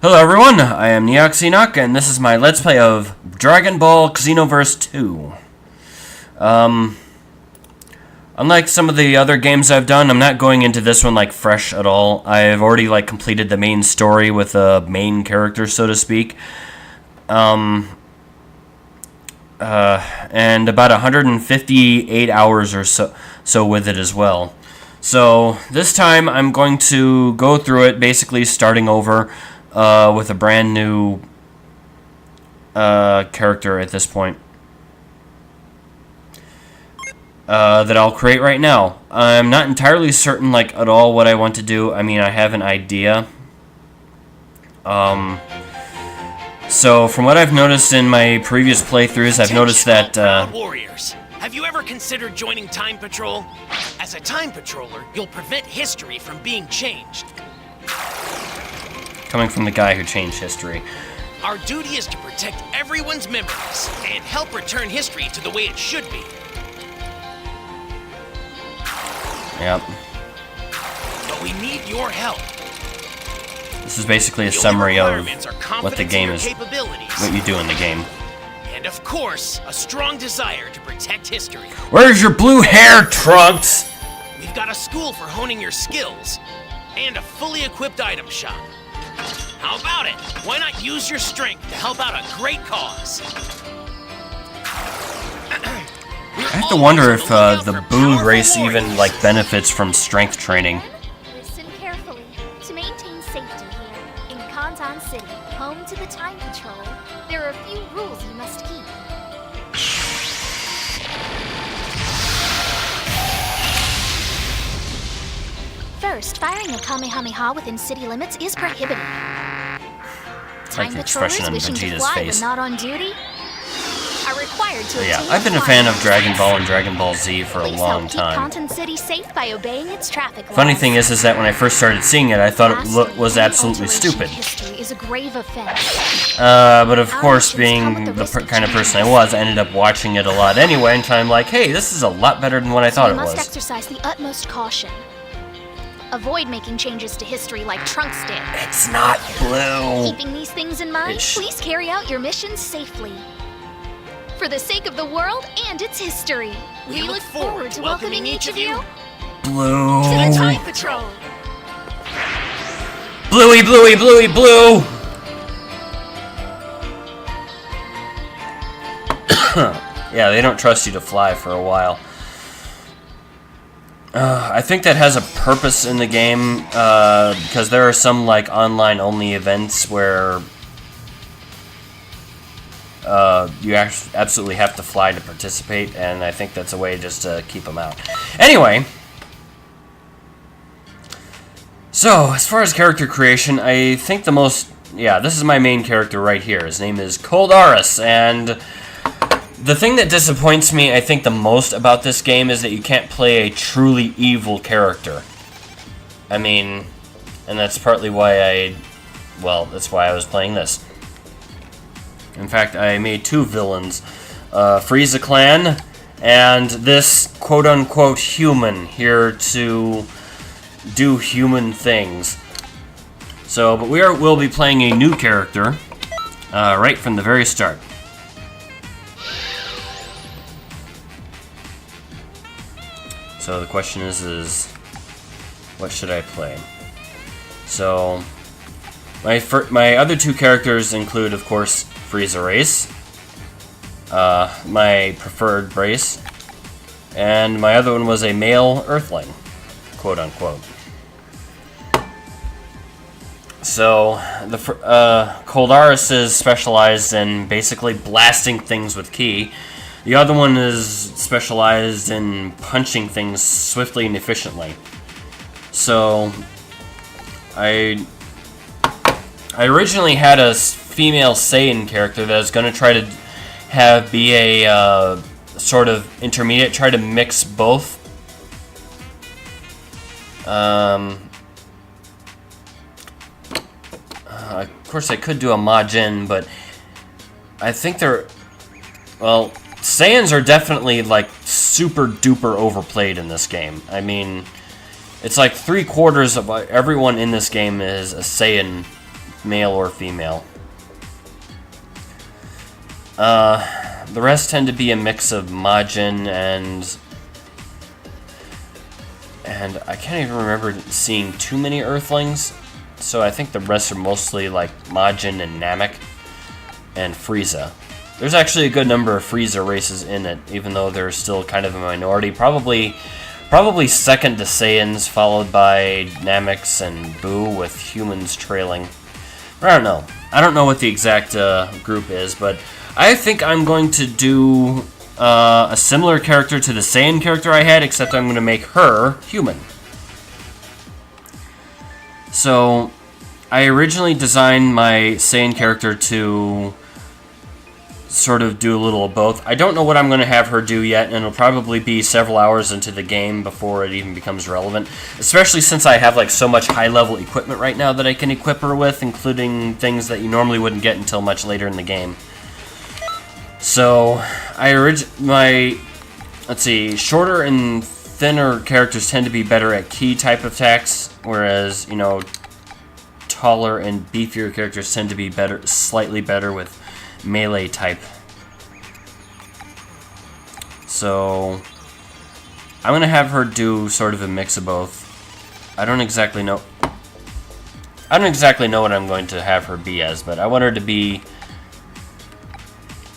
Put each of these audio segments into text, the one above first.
Hello everyone, I am Neoxenoc, and this is my Let's Play of Dragon Ball Xenoverse 2. Unlike some of the other games I've done, I'm not going into this one like fresh at all. I've already completed the main story with a main character, so to speak. And about 158 hours or so with it as well. So this time I'm going to go through it, basically starting over with a brand new character at this point that I'll create right now. I'm not entirely certain at all what I want to do. I mean, I have an idea. So from what I've noticed in my previous playthroughs, I've noticed that warriors, have you ever considered joining Time Patrol? As a Time Patroller, you'll prevent history from being changed. Coming from the guy who changed history. Our duty is to protect everyone's memories and help return history to the way it should be. Yep. But we need your help. This is basically a summary of what the game is, what you do in the game. And of course, a strong desire to protect history. Where's your blue hair, Trunks? We've got a school for honing your skills and a fully equipped item shop. How about it? Why not use your strength to help out a great cause? I have to wonder if the Boo race even benefits from strength training. Listen carefully. To maintain safety here in Kantan City, home to the Time Patrol, there are a few rules you must keep. First, firing a Kamehameha within city limits is prohibited. Time the expression Patrollers on wishing to Vegeta's fly face. but not on duty are required to Yeah, obtain I've been a fan of Dragon Ball and Dragon Ball Z for a Please long help time. keep Kantan City safe by obeying its traffic laws. Funny thing is that when I first started seeing it, I thought it Lastly, was any absolutely alteration stupid. of history is a grave offense. But of course, actions being come with the the risk of kind of change. person I was, I ended up watching it a lot anyway, and I'm like, hey, this is a lot better than what I thought You it must was. exercise the utmost caution. Avoid making changes to history like Trunks did. It's not blue. Keeping these things in mind, Ish. please carry out your missions safely. For the sake of the world and its history, we look forward to welcoming each of you Blue. to the Time Patrol. Bluey, bluey, bluey, blue. Yeah, they don't trust you to fly for a while. I think that has a purpose in the game, because there are some online-only events where you absolutely have to fly to participate, and I think that's a way just to keep them out. Anyway, so as far as character creation, I think this is my main character right here. His name is Coldaris, and the thing that disappoints me, I think, the most about this game is that you can't play a truly evil character. I mean, and that's partly why that's why I was playing this. In fact, I made two villains, Frieza Clan, and this quote-unquote human here to do human things. So, but we'll be playing a new character right from the very start. So the question is what should I play? So my other two characters include, of course, Frieza Race, my preferred race, and my other one was a male earthling, quote unquote. So the Coldaris is specialized in basically blasting things with ki. The other one is specialized in punching things swiftly and efficiently. So, I originally had a female Saiyan character that I was going to try to be a sort of intermediate, try to mix both. Of course, I could do a Majin, but I think Saiyans are definitely, super duper overplayed in this game. I mean, it's like 3/4 of everyone in this game is a Saiyan male or female. The rest tend to be a mix of Majin and I can't even remember seeing too many Earthlings, so I think the rest are mostly like Majin and Namek and Frieza. There's actually a good number of Frieza races in it, even though they're still kind of a minority. Probably second to Saiyans, followed by Nameks and Buu, with humans trailing. I don't know. I don't know what the exact group is, but I think I'm going to do a similar character to the Saiyan character I had, except I'm going to make her human. So, I originally designed my Saiyan character to sort of do a little of both. I don't know what I'm going to have her do yet, and it'll probably be several hours into the game before it even becomes relevant, especially since I have like so much high-level equipment right now that I can equip her with, including things that you normally wouldn't get until much later in the game. So, let's see, shorter and thinner characters tend to be better at key type attacks, whereas, you know, taller and beefier characters tend to be slightly better with melee type. So, I'm going to have her do sort of a mix of both. I don't exactly know what I'm going to have her be as, but I want her to be...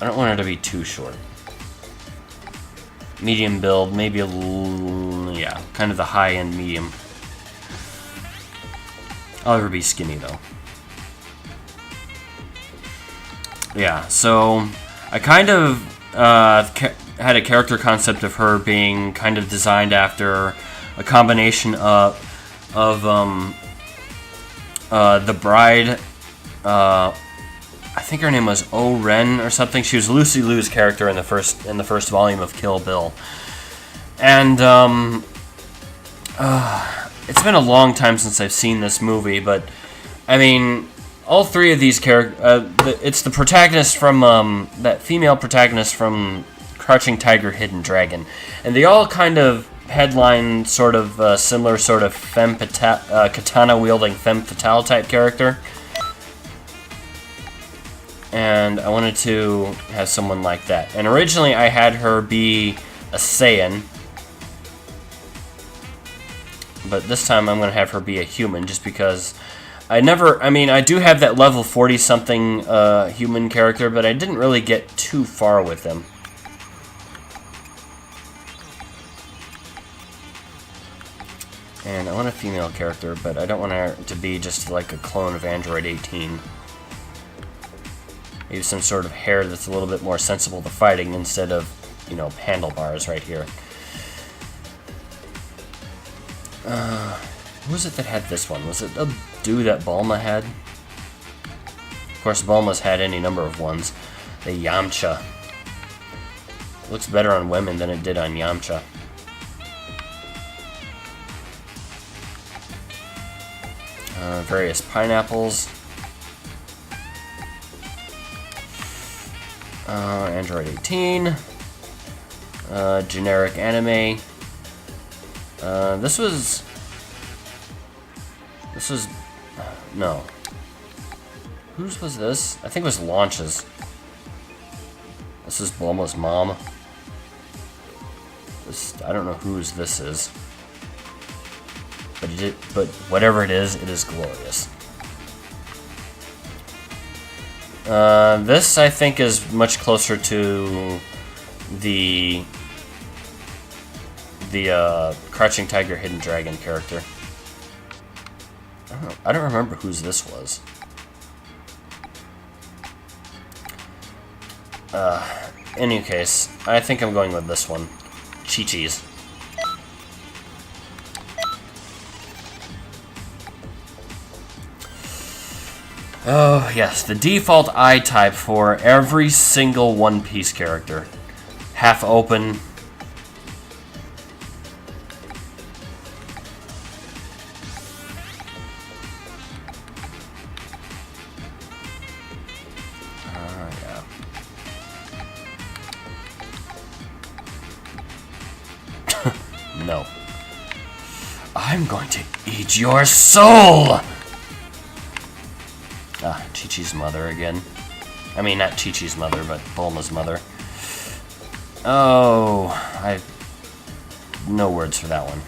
I don't want her to be too short. Medium build, maybe a little, yeah, kind of the high-end medium. I'll have her be skinny, though. Yeah, so I kind of had a character concept of her being kind of designed after a combination of the bride, I think her name was O-Ren or something. She was Lucy Liu's character in the first volume of Kill Bill. And it's been a long time since I've seen this movie, but I mean, all three of these characters, it's the protagonist from that female protagonist from Crouching Tiger, Hidden Dragon, and they all kind of headline sort of similar sort of katana wielding femme fatale type character. And I wanted to have someone like that. And originally I had her be a Saiyan, but this time I'm going to have her be a human, just because I do have that level 40-something human character, but I didn't really get too far with them. And I want a female character, but I don't want her to be just like a clone of Android 18. Maybe some sort of hair that's a little bit more sensible to fighting instead of, you know, handlebars right here. Who was it that had this one? Was it a dude that Bulma had? Of course, Bulma's had any number of ones. The Yamcha. Looks better on women than it did on Yamcha. Various pineapples. Android 18. Generic anime. This was... No. Whose was this? I think it was Launch's. This is Bulma's mom. I don't know whose this is. But whatever it is glorious. This, I think, is much closer to the Crouching Tiger, Hidden Dragon character. I don't remember whose this was. In any case, I think I'm going with this one. Chi-Chi's. Oh, yes, the default eye type for every single One Piece character. Half open. Yeah. No. I'm going to eat your soul! Chi-Chi's mother again. I mean, not Chi-Chi's mother, but Bulma's mother. Oh, I have no words for that one.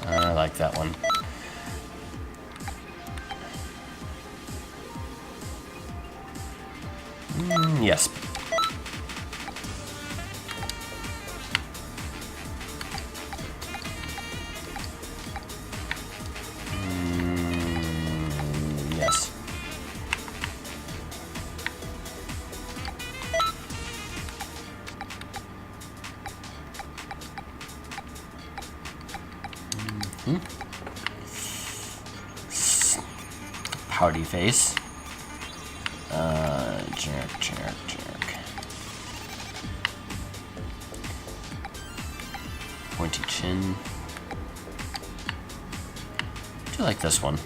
I like that one. Yes. Yes. Pouty face. Jerk. Pointy chin. I do like this one.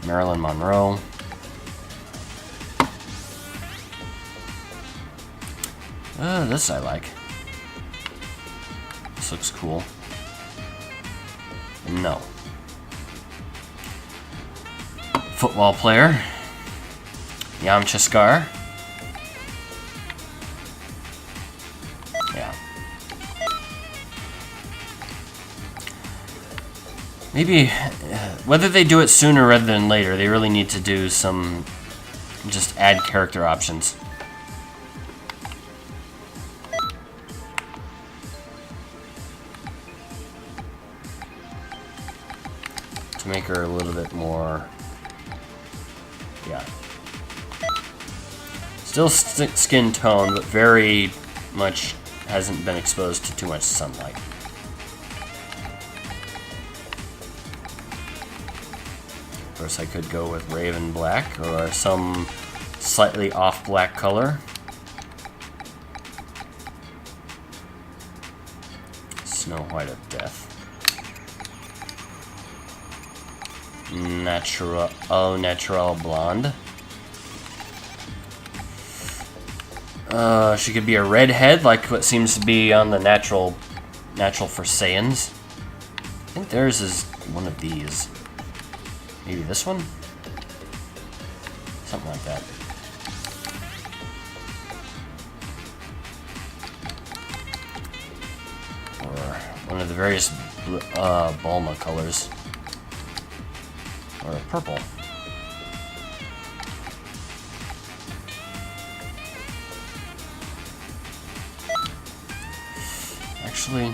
Marilyn Monroe. This I like. This looks cool. No. Football player. Yamcha Scar. Yeah. Maybe, whether they do it sooner rather than later, they really need to do some, just add character options. To make her a little bit more, yeah. Still skin tone, but very much hasn't been exposed to too much sunlight. Of course, I could go with Raven Black or some slightly off black color. Snow White of Death. Natural blonde. She could be a redhead, like what seems to be on the natural for Saiyans. I think theirs is one of these. Maybe this one? Something like that. Or one of the various Bulma colors. Or purple. Actually,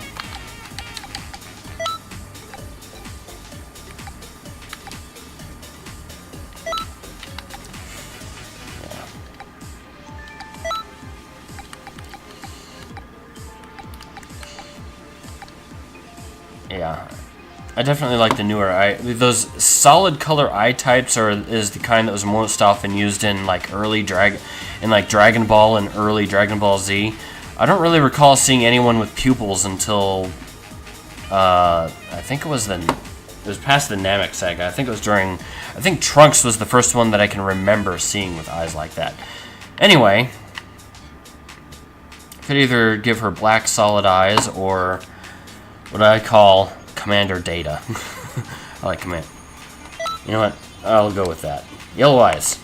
yeah. I definitely like the newer eye. Those solid color eye types is the kind that was most often used in like Dragon Ball and early Dragon Ball Z. I don't really recall seeing anyone with pupils until I think it was past the Namek saga. I think it was I think Trunks was the first one that I can remember seeing with eyes like that. Anyway, could either give her black solid eyes or what I call Commander Data. I like Command. You know what? I'll go with that. Yellow eyes.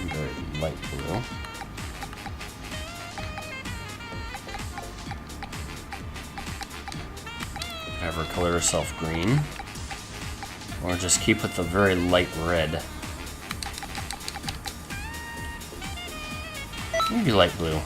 Very light blue. Have her color herself green, or just keep with the very light red. Maybe light blue.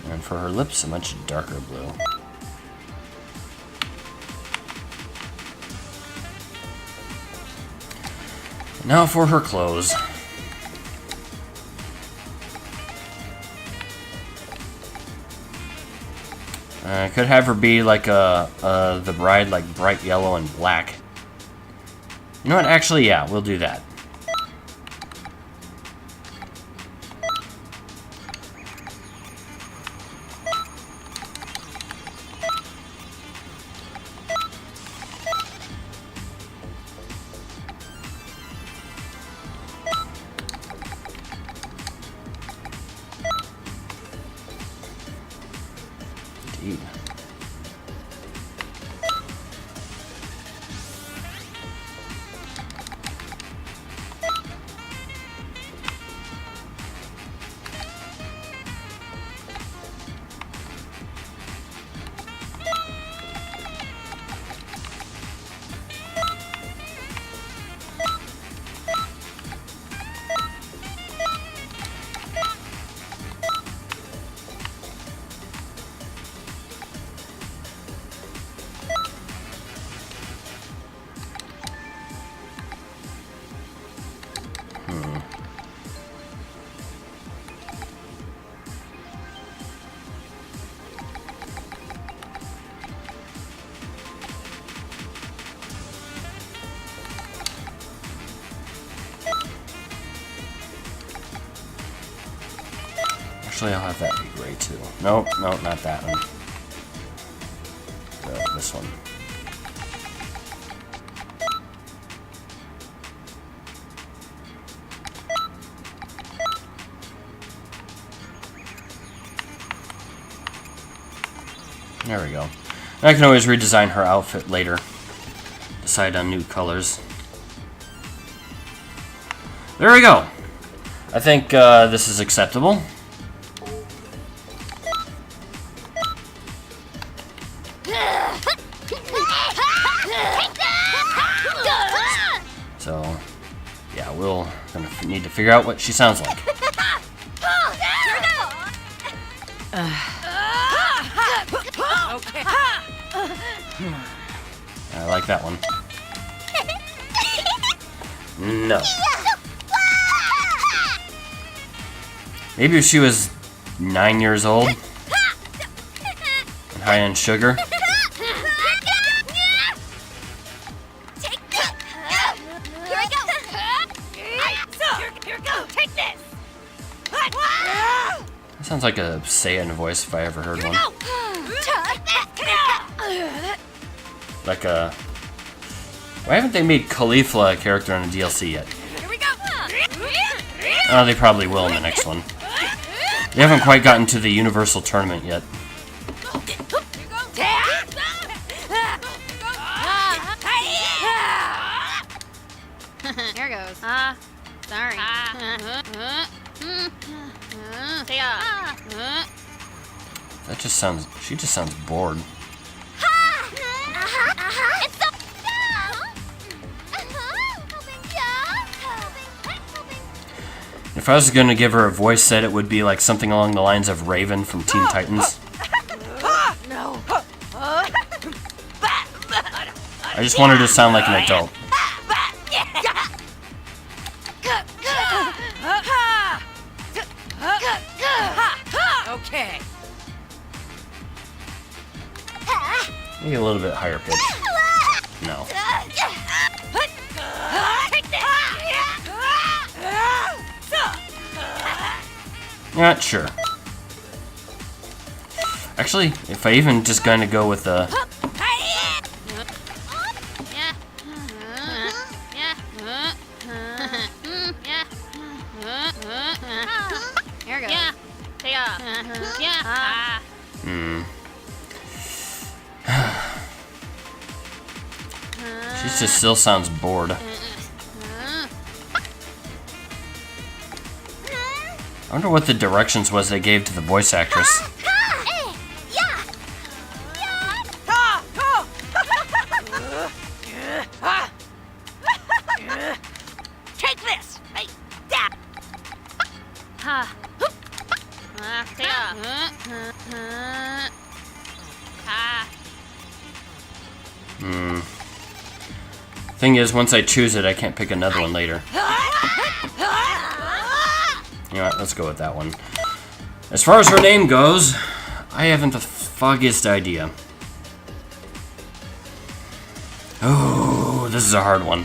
And for her lips, a much darker blue. Now for her clothes. I could have her be like the bride, like bright yellow and black. You know what? Actually, yeah, we'll do that. Indeed. Actually, I'll have that be gray too. Nope, nope, not that one. This one. There we go. I can always redesign her outfit later. Decide on new colors. There we go. I think this is acceptable. So, yeah, we'll gonna need to figure out what she sounds like. I like that one. No. Maybe if she was 9 years old and high on sugar. That sounds like a Saiyan voice if I ever heard one. Like a... Why haven't they made Caulifla a character in a DLC yet? Oh, they probably will in the next one. They haven't quite gotten to the Universal Tournament yet. Here goes. Sorry. That just sounds... She just sounds bored. If I was going to give her a voice set, it would be like something along the lines of Raven from Teen Titans. I just want her to sound like an adult. Okay. Maybe a little bit higher pitch. No. Not sure. Actually, if I even just kind of go with the... Here goes. She just still sounds bored. I wonder what the directions was they gave to the voice actress. Take this! Thing is, once I choose it, I can't pick another one later. You know what, let's go with that one. As far as her name goes, I haven't the foggiest idea. Oh, this is a hard one.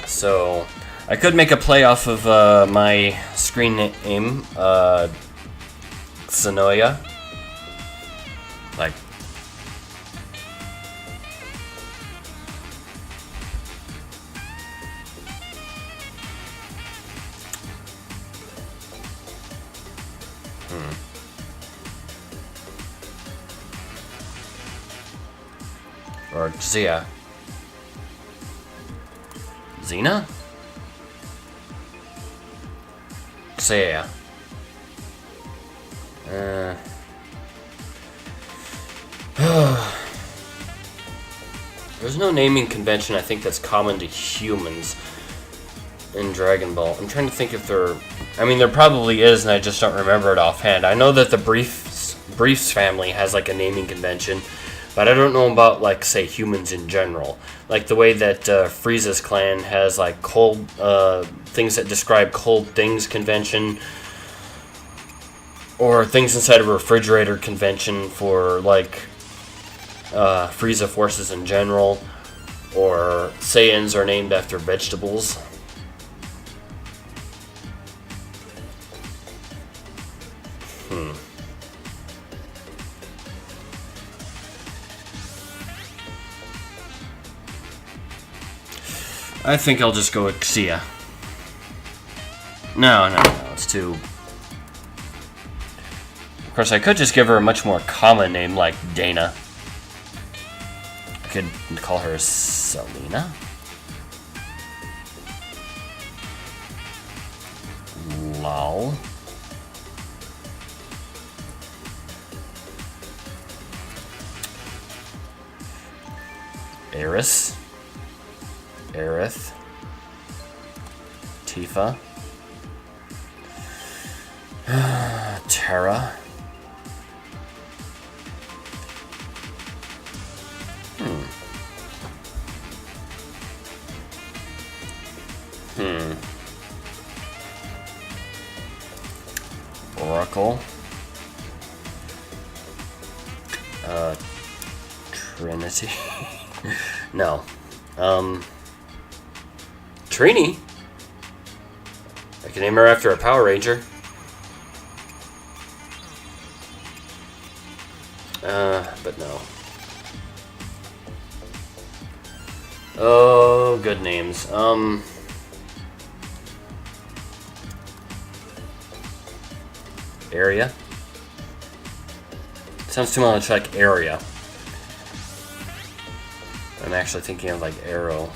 So, I could make a play off of my screen name, Xenoya. Like, or Xia. Xena? Xia. There's no naming convention I think that's common to humans in Dragon Ball. I'm trying to think if there... I mean, there probably is, and I just don't remember it offhand. I know that the Briefs family has, like, a naming convention, but I don't know about, like, say, humans in general. Like, the way that Frieza's clan has, like, cold... things that describe cold things convention, or things inside of a refrigerator convention for, like... Frieza forces in general, or Saiyans are named after vegetables. I think I'll just go with Xia. No, it's too... Of course, I could just give her a much more common name like Dana. I could call her Selena. Lol. Eris. Aerith. Tifa. Terra. Oracle. Trinity. No. Trini. I can name her after a Power Ranger. But no. Oh, good names. Area. Sounds too much like area. I'm actually thinking of like arrow.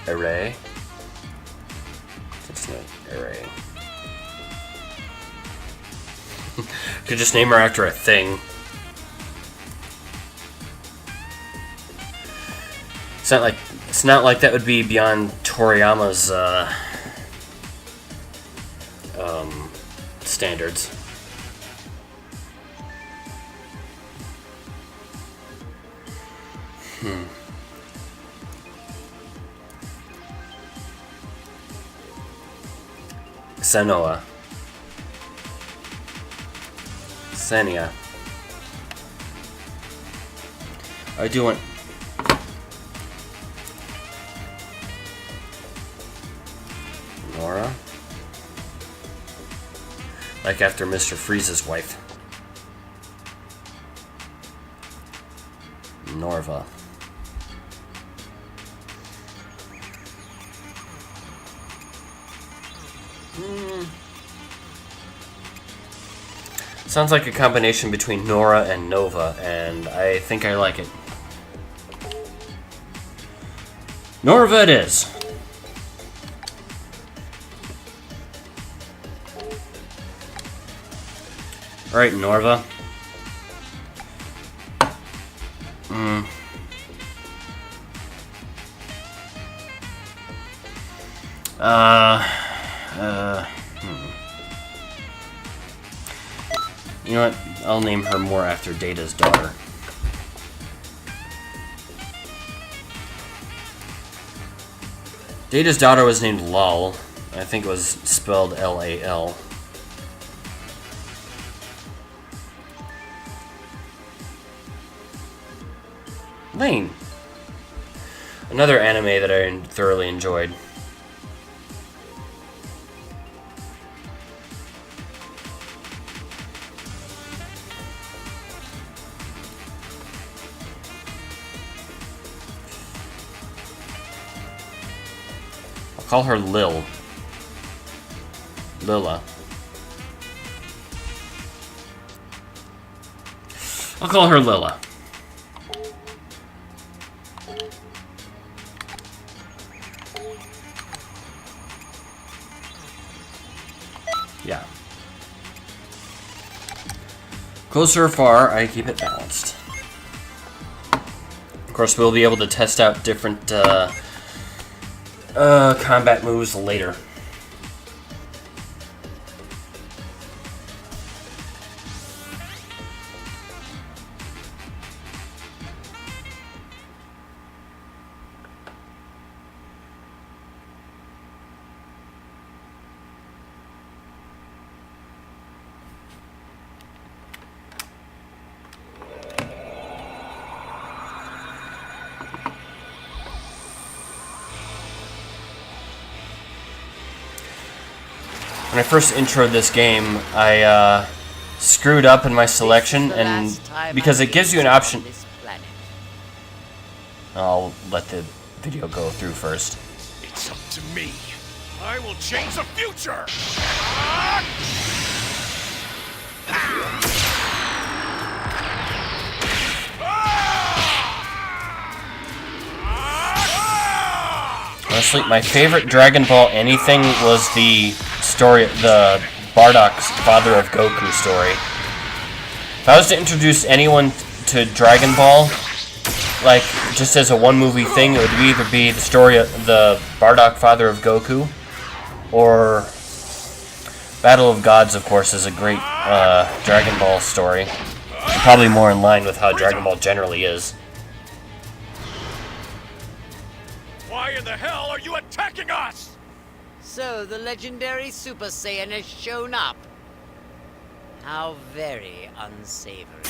Array. It's not array. Could just name her after a thing. It's not like that would be beyond Toriyama's standards. Xenoa. Xenia. I do want... Nora? Like after Mr. Frieza's wife. Norva. Sounds like a combination between Nora and Nova, and I think I like it. Norva it is. Alright, Norva. You know what? I'll name her more after Data's daughter. Data's daughter was named Lull. I think it was spelled L-A-L. Lane. Another anime that I thoroughly enjoyed. I'll call her Lilla. I'll call her Lilla. Yeah. Closer or far, I keep it balanced. Of course, we'll be able to test out different combat moves later. When I first introed this game, I screwed up in my selection, and because it gives you an option. I'll let the video go through first. It's up to me. I will change the future! Honestly, my favorite Dragon Ball anything was the story, the Bardock's Father of Goku story. If I was to introduce anyone to Dragon Ball, like, just as a one-movie thing, it would either be the story of the Bardock Father of Goku, or Battle of Gods, of course, is a great Dragon Ball story. Probably more in line with how Dragon Ball generally is. Why in the hell are you attacking us? So, the legendary Super Saiyan has shown up. How very unsavory.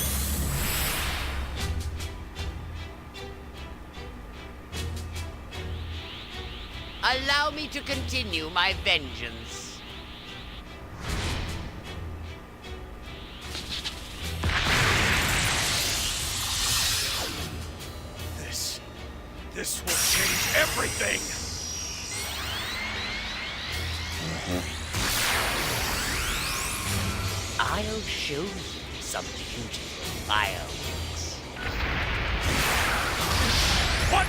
Allow me to continue my vengeance. This will change everything! I'll show you some beautiful fireworks. What?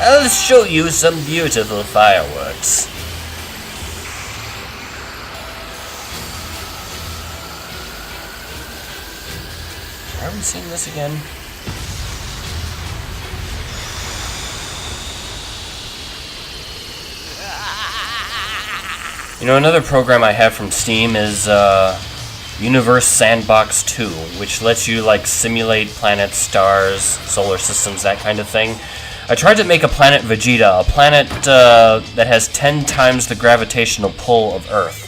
I'll show you some beautiful fireworks. Are we seeing this again? You know, another program I have from Steam is Xenoverse Sandbox 2, which lets you like simulate planets, stars, solar systems, that kind of thing. I tried to make a planet Vegeta, a planet that has 10 times the gravitational pull of Earth.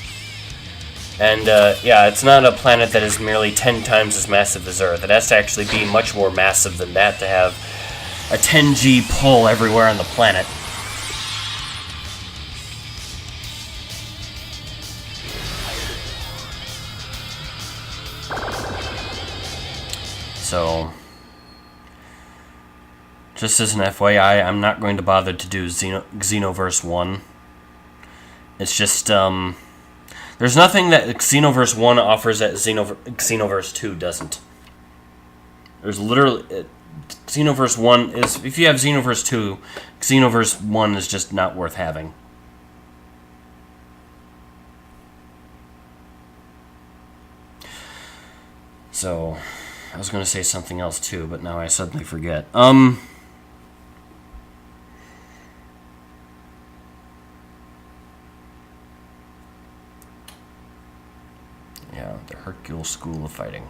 And yeah, it's not a planet that is merely 10 times as massive as Earth. It has to actually be much more massive than that to have a 10G pull everywhere on the planet. So, just as an FYI, I'm not going to bother to do Xenoverse 1. It's just, there's nothing that Xenoverse 1 offers that Xenoverse 2 doesn't. There's literally... Xenoverse 1 is... If you have Xenoverse 2, Xenoverse 1 is just not worth having. So... I was going to say something else too, but now I suddenly forget. Yeah, the Hercule School of Fighting.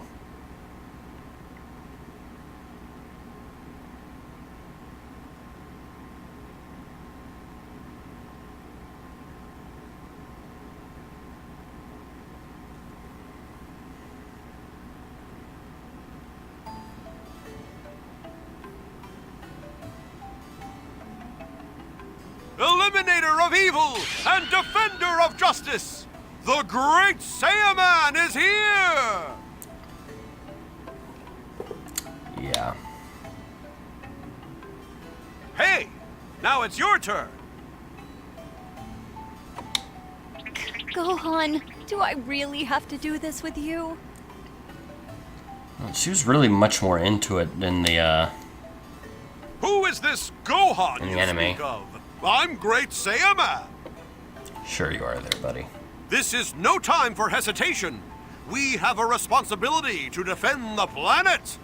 Eliminator of evil and defender of justice, the great Saiyaman is here! Yeah. Hey, now it's your turn. Gohan, do I really have to do this with you? Well, she was really much more into it than the, Who is this Gohan In the you anime. speak of? I'm Great Saiyaman. Sure you are there, buddy. This is no time for hesitation. We have a responsibility to defend the planet.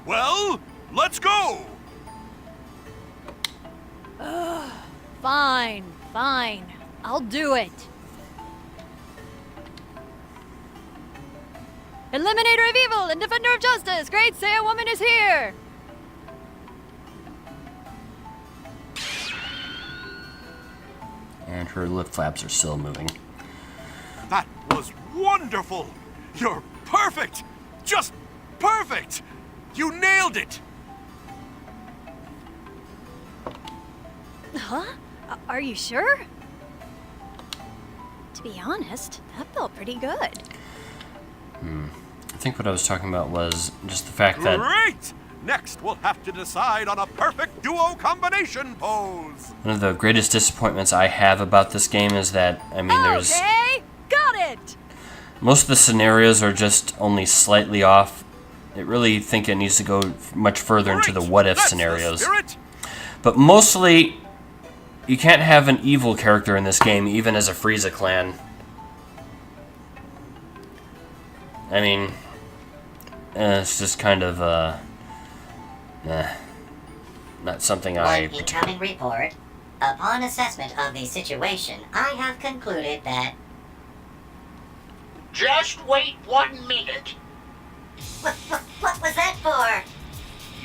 Well, let's go. Fine, fine. I'll do it. Eliminator of evil and defender of justice, Great Saiyan Woman is here! And her lip flaps are still moving. That was wonderful. You're perfect. Just perfect. You nailed it. Huh? Are you sure? To be honest, that felt pretty good. I think what I was talking about was just the fact that Great. Next, we'll have to decide on a perfect duo combination pose. one of the greatest disappointments I have about this game is that, I mean, there's... Okay, got it! Most of the scenarios are just only slightly off. I really think it needs to go much further into the Great. what-if That's the scenarios. spirit. But mostly, you can't have an evil character in this game, even as a Frieza clan. I mean, it's just kind of, not something I... One incoming report. Upon assessment of the situation, I have concluded that... Just wait 1 minute. What was that for?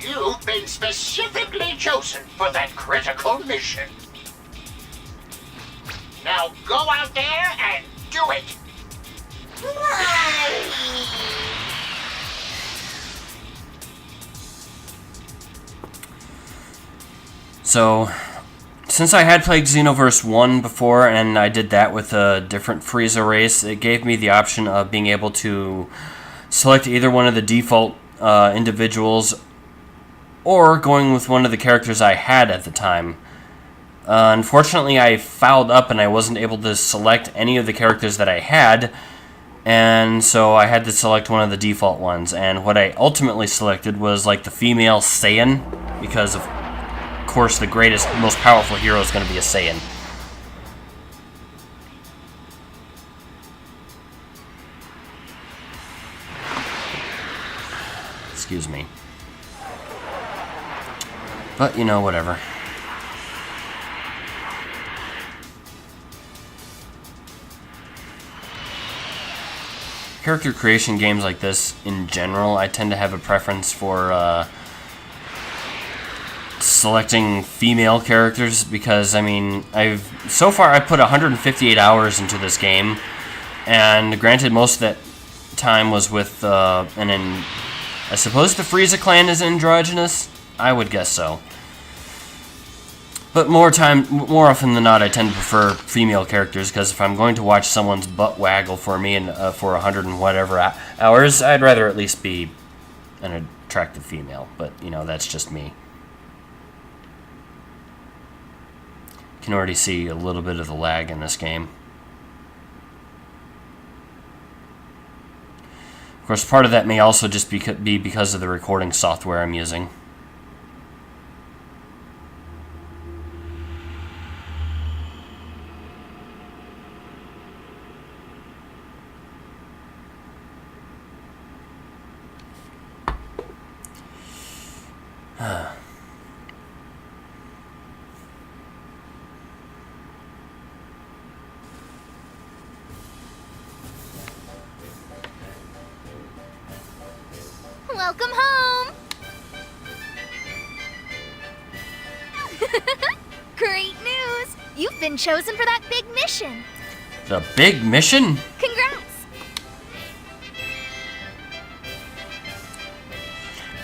You've been specifically chosen for that critical mission. Now go out there and do it. Why? So, since I had played Xenoverse 1 before, and I did that with a different Frieza race, it gave me the option of being able to select either one of the default individuals, or going with one of the characters I had at the time. Unfortunately, I fouled up and I wasn't able to select any of the characters that I had, and so I had to select one of the default ones. And what I ultimately selected was like the female Saiyan, because of course the greatest, most powerful hero is going to be a Saiyan. Excuse me. But, you know, whatever. Character creation games like this, in general, I tend to have a preference for selecting female characters because, I mean, so far I put 158 hours into this game, and granted, most of that time was with I suppose the Frieza clan is androgynous. I would guess so. But more often than not, I tend to prefer female characters because if I'm going to watch someone's butt waggle for me and for 100 and whatever hours, I'd rather at least be an attractive female. But you know, that's just me. You can already see a little bit of the lag in this game. Of course, part of that may also just be because of the recording software I'm using. Welcome home! Great news! You've been chosen for that big mission. The big mission? Congrats!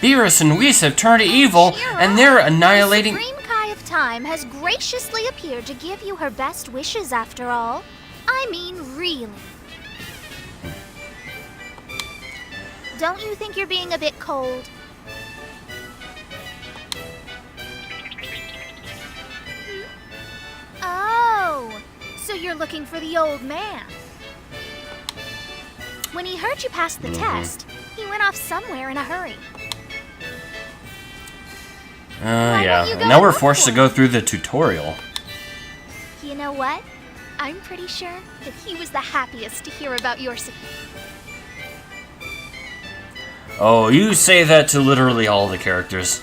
Beerus and Whis have turned evil, and they're annihilating... The Supreme Kai of Time has graciously appeared to give you her best wishes after all. I mean, really. Don't you think you're being a bit cold? Oh, so you're looking for the old man. When he heard you pass the test, he went off somewhere in a hurry. Yeah. don't you go Now we're look forced for to go through the tutorial. You know what? I'm pretty sure that he was the happiest to hear about your success. Oh, you say that to literally all the characters.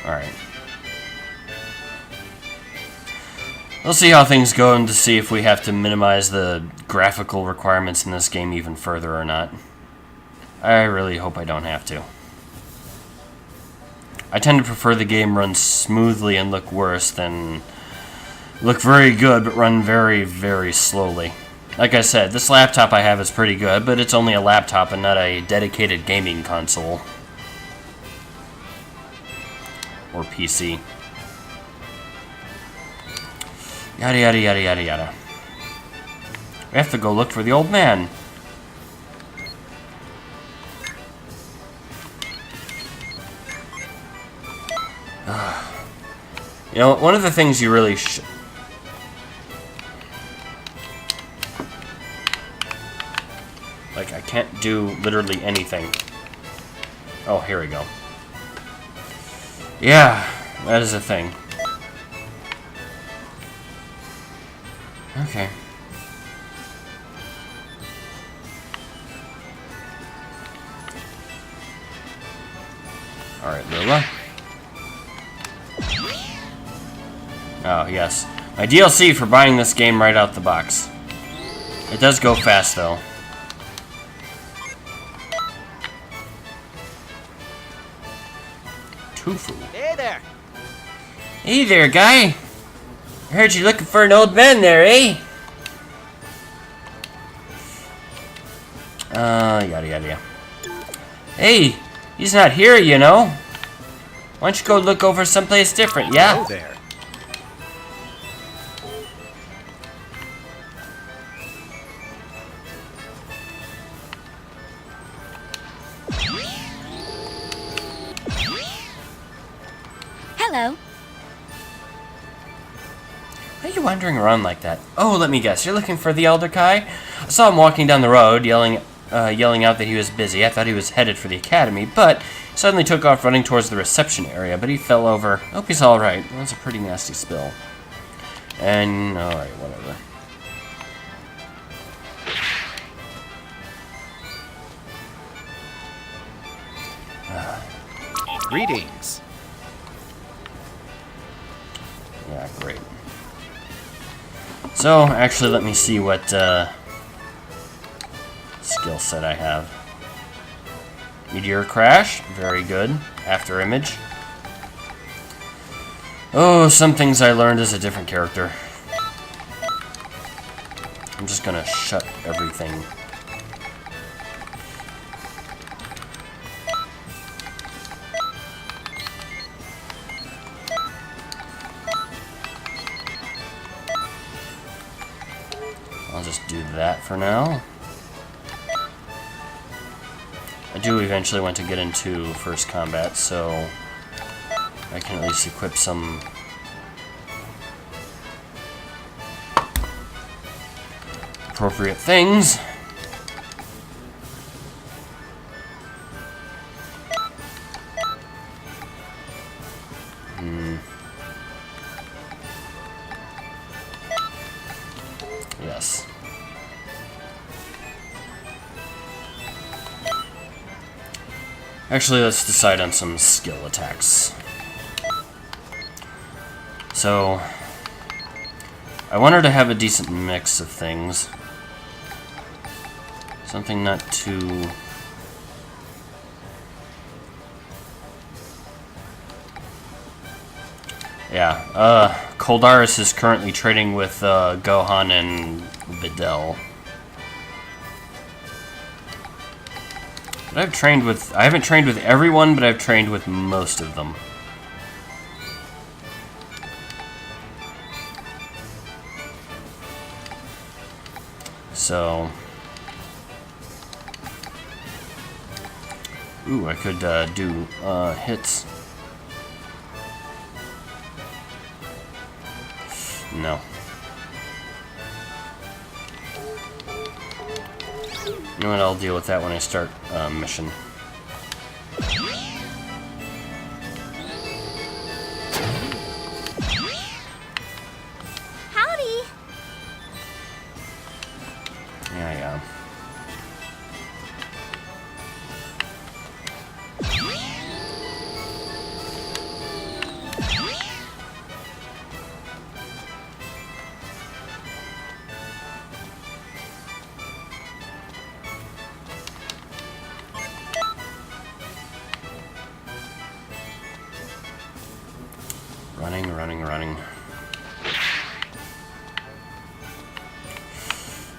Alright. We'll see how things go and to see if we have to minimize the graphical requirements in this game even further or not. I really hope I don't have to. I tend to prefer the game run smoothly and look worse than look very good but run very, very slowly. Like I said, this laptop I have is pretty good, but it's only a laptop and not a dedicated gaming console. Or PC. Yada yada yada yada yada. We have to go look for the old man. You know, one of the things you really like, I can't do literally anything. Oh, here we go. Yeah, that is a thing. Okay. Alright, Lilla. Oh, yes. My DLC for buying this game right out the box. It does go fast, though. Tofu. Hey there! Hey there, guy! I heard you looking for an old man there, eh? Yada yada yada. Hey, he's not here, you know. Why don't you go look over someplace different, yeah? Hello there. Hello. Why are you wandering around like that? Oh, let me guess. You're looking for the Elder Kai? I saw him walking down the road, yelling out that he was busy. I thought he was headed for the academy, but he suddenly took off running towards the reception area, but he fell over. Hope he's alright. That was a pretty nasty spill. And, alright, whatever. Greetings. Yeah, great. So, actually, let me see what skill set I have. Meteor Crash, very good. After Image. Oh, some things I learned as a different character. I'm just gonna shut everything. I'll just do that for now. I do eventually want to get into first combat, so I can at least equip some appropriate things. Yes. Actually, let's decide on some skill attacks. So, I want her to have a decent mix of things. Something not too Yeah, Koldaris is currently trading with Gohan and Videl. But I haven't trained with everyone, but I've trained with most of them. So, ooh, I could do hits. No. You know what? I'll deal with that when I start mission. Howdy! Yeah. Running.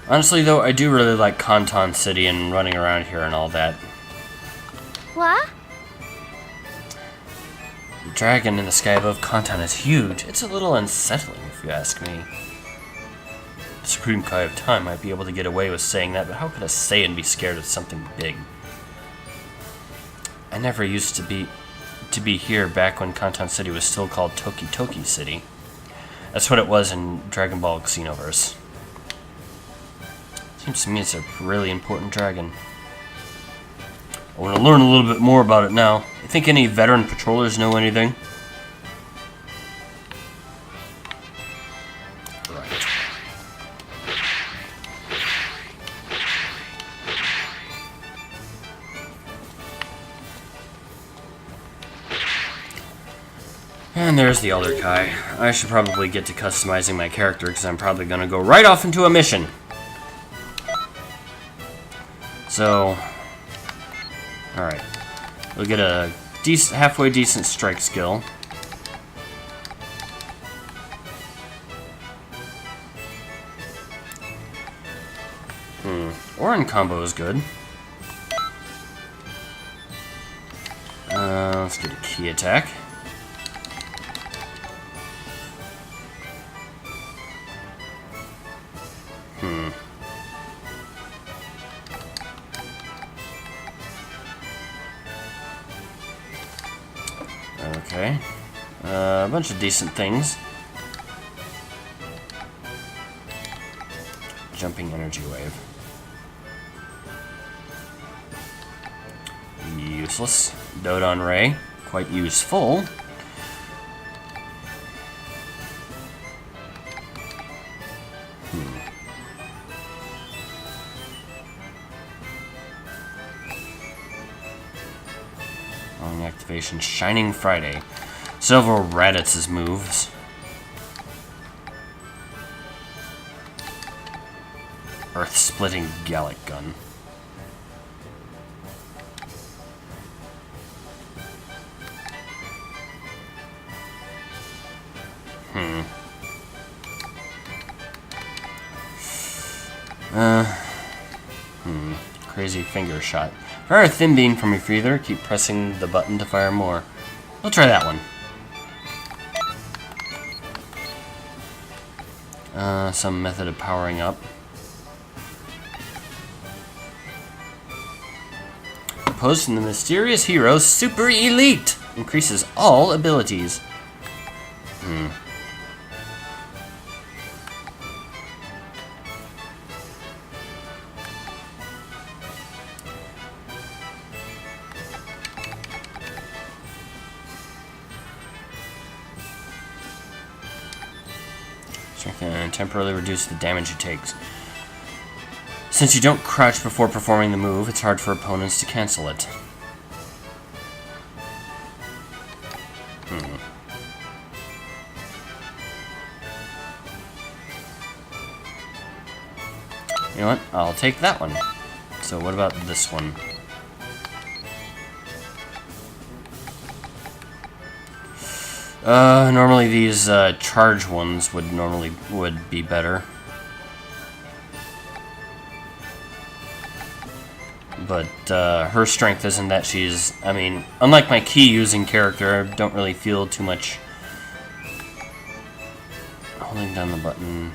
Honestly, though, I do really like Kanton City and running around here and all that. What? The dragon in the sky above Kanton is huge. It's a little unsettling, if you ask me. The Supreme Kai of Time might be able to get away with saying that, but how could a Saiyan be scared of something big? I never used to be here back when Kanton City was still called Toki Toki City. That's what it was in Dragon Ball Xenoverse. Seems to me it's a really important dragon. I want to learn a little bit more about it now. You think any veteran patrollers know anything? Right. And there's the Elder Kai. I should probably get to customizing my character because I'm probably going to go right off into a mission. So, alright. We'll get a halfway decent strike skill. Orin combo is good. Let's get a key attack. Okay. A bunch of decent things. Jumping energy wave. Useless. Dodon Ray. Quite useful. Long activation. Shining Friday. Several Raditz' moves. Earth-splitting Gallic Gun. Crazy finger shot. Fire a thin beam from your feather. Keep pressing the button to fire more. We'll try that one. Some method of powering up. Posting the mysterious hero Super Elite. Increases all abilities. And temporarily reduce the damage it takes. Since you don't crouch before performing the move, it's hard for opponents to cancel it. You know what? I'll take that one. So what about this one? Normally these charge ones would be better. But her strength isn't that she's... I mean, unlike my key-using character, I don't really feel too much... Holding down the button...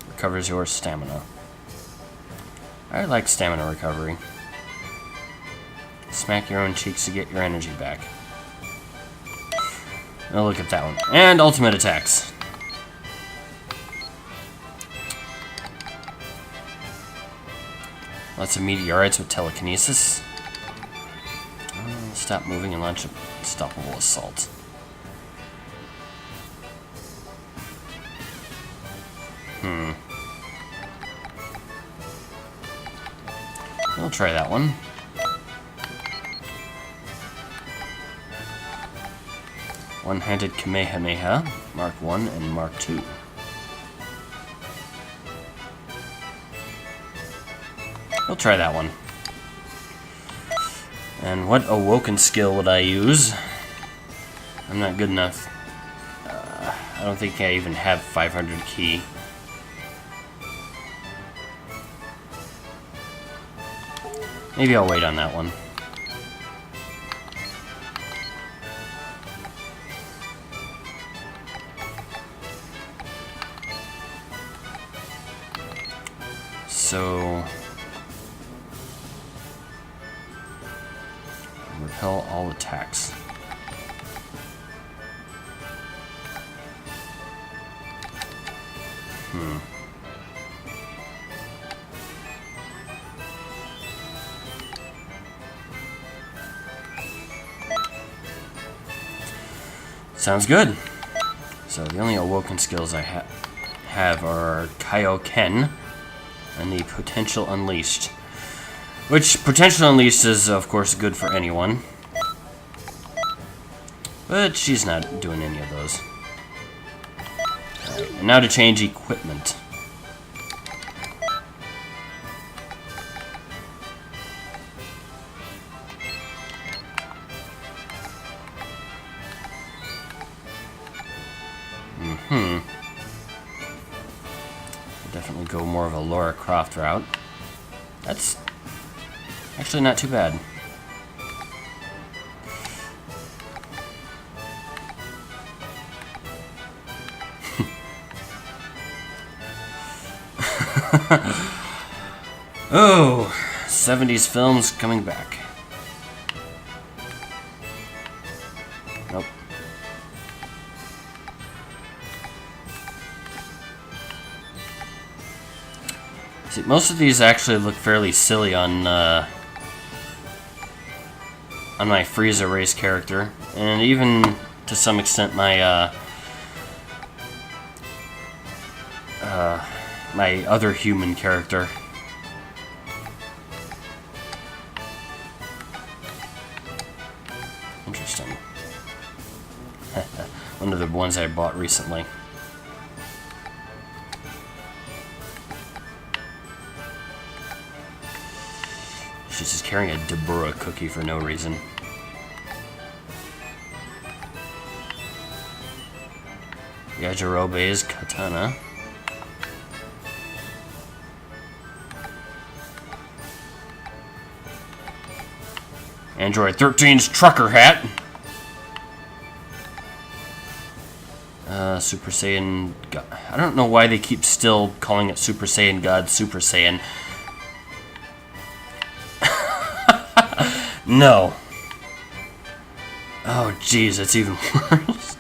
Recovers your stamina. I like stamina recovery. Smack your own cheeks to get your energy back. Oh, look at that one. And ultimate attacks. Lots of meteorites with telekinesis. Stop moving and launch a unstoppable assault. We'll try that one. One-handed Kamehameha, Mark 1 and Mark 2. We'll try that one. And what awoken skill would I use? I'm not good enough. I don't think I even have 500 ki. Maybe I'll wait on that one. So... repel all attacks. Sounds good. So the only awoken skills I have are Kaioken and the Potential Unleashed. Which, Potential Unleashed is, of course, good for anyone. But she's not doing any of those. Alright, and now to change equipment. Definitely go more of a Lara Croft route. That's actually not too bad. Oh, 70s films coming back. Nope. See, most of these actually look fairly silly on my Frieza race character, and even to some extent my my other human character. Interesting. One of the ones I bought recently. She's just carrying a Deborah cookie for no reason. Yajirobe's katana. Android 13's trucker hat. Super Saiyan God. I don't know why they keep still calling it Super Saiyan God Super Saiyan. No. Oh, jeez, that's even worse.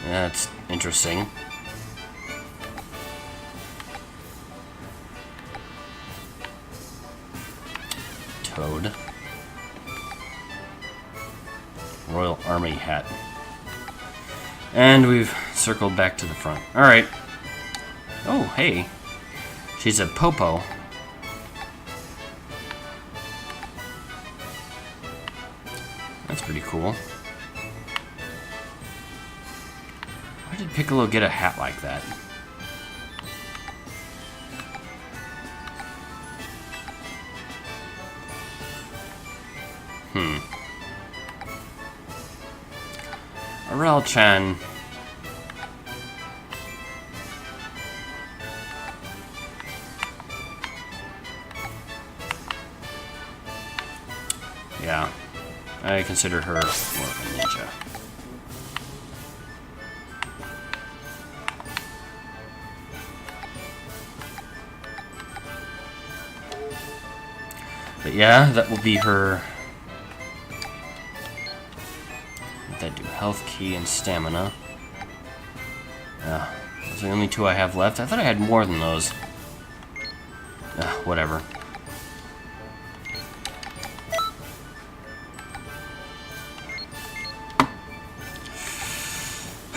That's interesting. Toad. Royal Army hat. And we've circled back to the front. Alright. Oh, hey. She's a Popo. That's pretty cool. Where did Piccolo get a hat like that? Arel-chan. Yeah, I consider her more of a ninja. But yeah, that will be her. That do health key and stamina. Yeah, those are the only two I have left. I thought I had more than those. Whatever.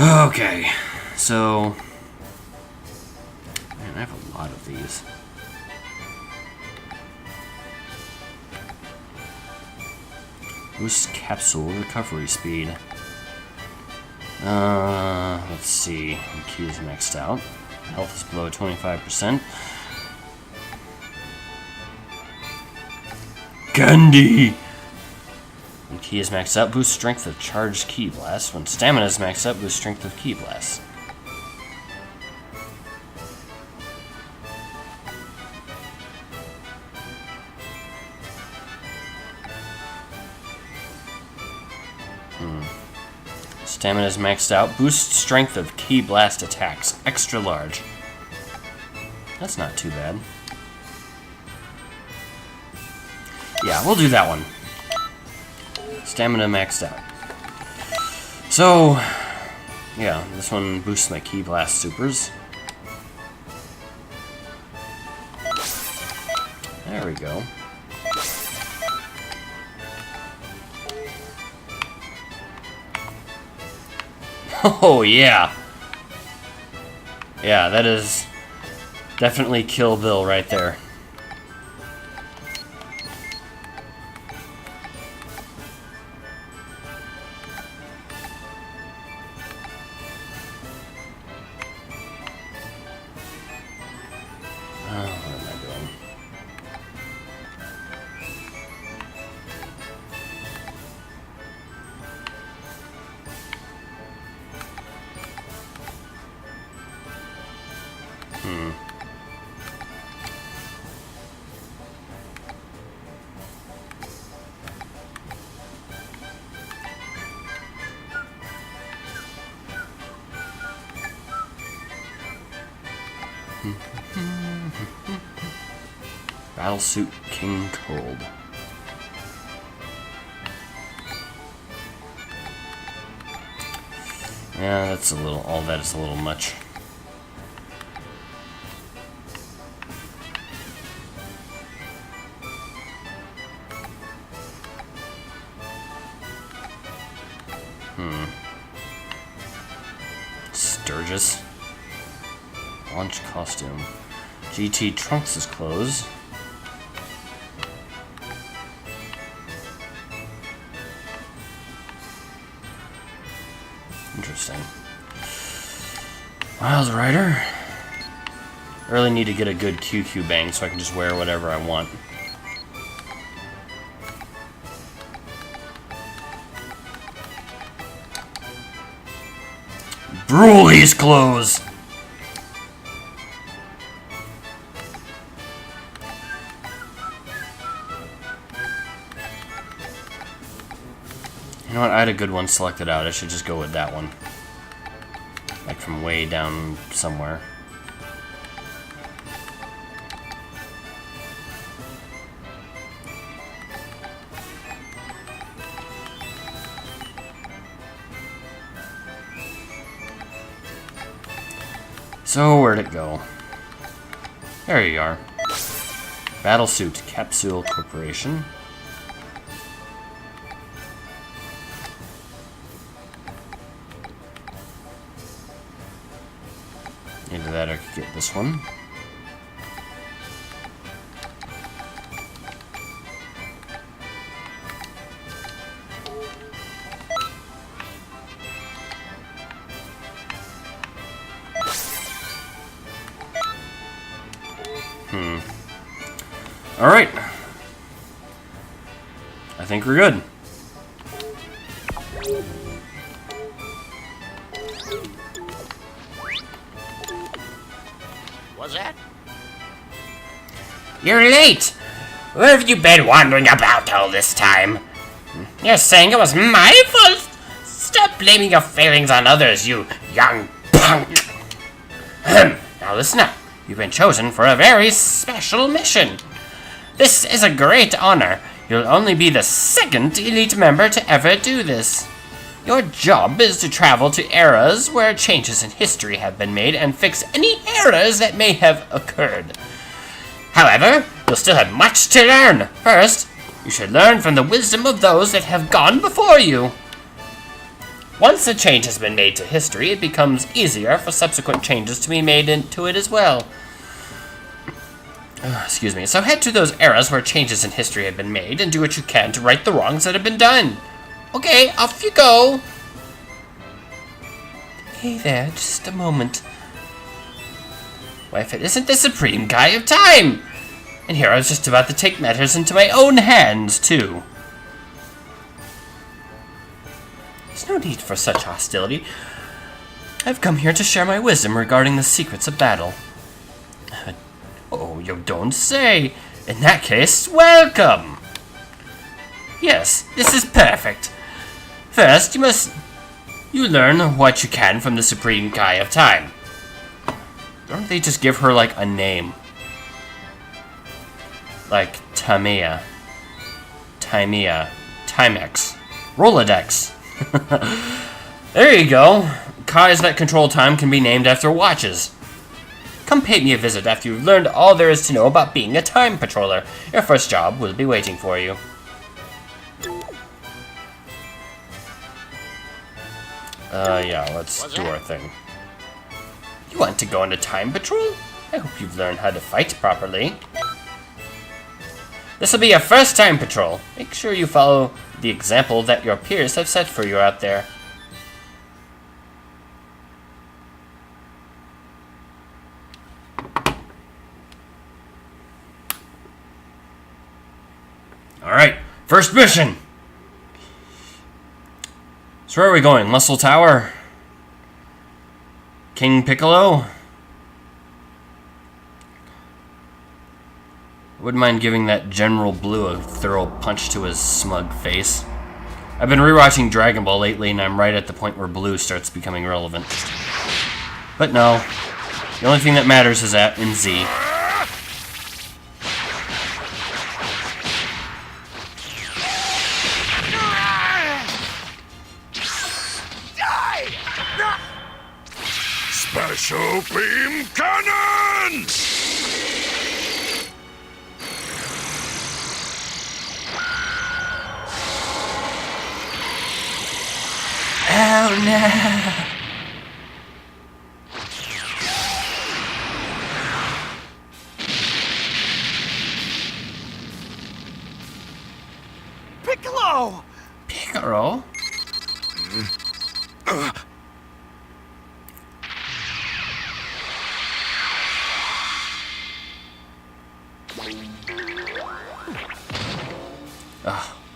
Okay, so man, I have a lot of these. Boost capsule recovery speed. Let's see. The key is maxed out. Health is below 25%. Candy! When key is maxed out, boost strength of charged ki blast. When stamina is maxed out, boost strength of ki blast. Stamina is maxed out. Boost strength of ki blast attacks. Extra large. That's not too bad. Yeah, we'll do that one. Stamina maxed out. So, yeah, this one boosts my ki blast supers. There we go. Oh, yeah. Yeah, that is definitely Kill Bill right there. What am I doing? Battlesuit King Cold. Yeah, that's a little, all that is a little much. Sturgis. Launch costume. GT Trunks' clothes. Interesting. Miles Rider. I really need to get a good QQ bang so I can just wear whatever I want. Broly's clothes! You know what? I had a good one selected out. I should just go with that one. Like from way down somewhere. So, where'd it go? There you are. Battlesuit Capsule Corporation. Either that or I could get this one. Alright. I think we're good. What's that? You're late! Where have you been wandering about all this time? You're saying it was my fault? Stop blaming your failings on others, you young punk! Now listen up. You've been chosen for a very special mission. This is a great honor. You'll only be the second elite member to ever do this. Your job is to travel to eras where changes in history have been made and fix any errors that may have occurred. However, you'll still have much to learn. First, you should learn from the wisdom of those that have gone before you. Once a change has been made to history, it becomes easier for subsequent changes to be made into it as well. Excuse me. So head to those eras where changes in history have been made and do what you can to right the wrongs that have been done. Okay, off you go. Hey there, just a moment. Why, if it isn't the Supreme Guy of Time! And here I was just about to take matters into my own hands, too. There's no need for such hostility. I've come here to share my wisdom regarding the secrets of battle. Oh, you don't say. In that case, welcome! Yes, this is perfect. First, you learn what you can from the Supreme Guy of Time. Don't they just give her, like, a name? Like, Timex, Rolodex. There you go. Kais that control time can be named after watches. Come pay me a visit after you've learned all there is to know about being a time patroller. Your first job will be waiting for you. Yeah, let's do our thing. You want to go into time patrol? I hope you've learned how to fight properly. This will be your first time patrol. Make sure you follow the example that your peers have set for you out there. Alright, first mission! So where are we going? Muscle Tower? King Piccolo? I wouldn't mind giving that General Blue a thorough punch to his smug face. I've been rewatching Dragon Ball lately, and I'm right at the point where Blue starts becoming relevant. But no, the only thing that matters is in Z. Special beam cannon! Oh no! Piccolo! Piccolo?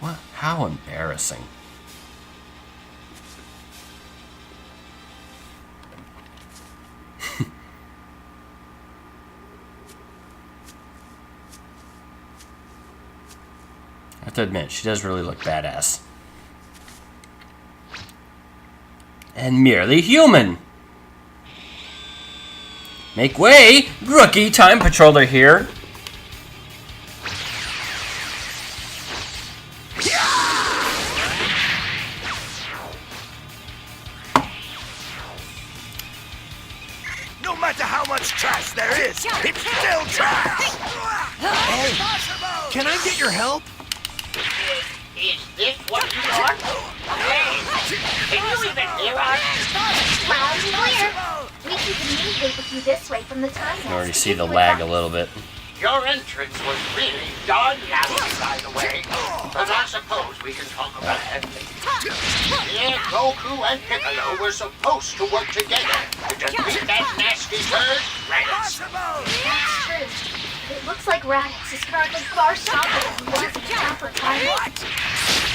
What? How embarrassing. I have to admit, she does really look badass. And merely human! Make way! Rookie time patroller here! No matter how much trash there is, it's still trash! Hey, can I get your help? Is this what you want? Hey, can you even hear us? Loud and clear. We can communicate with you this way from the time. You can already see the lag a little bit. Your entrance was really darn loud, by the way. But I suppose we can talk about that later. Yeah, Goku and Piccolo were supposed to work together to defeat that nasty bird, right? That's true. It looks like Raditz is currently far stronger than he was in the proper time.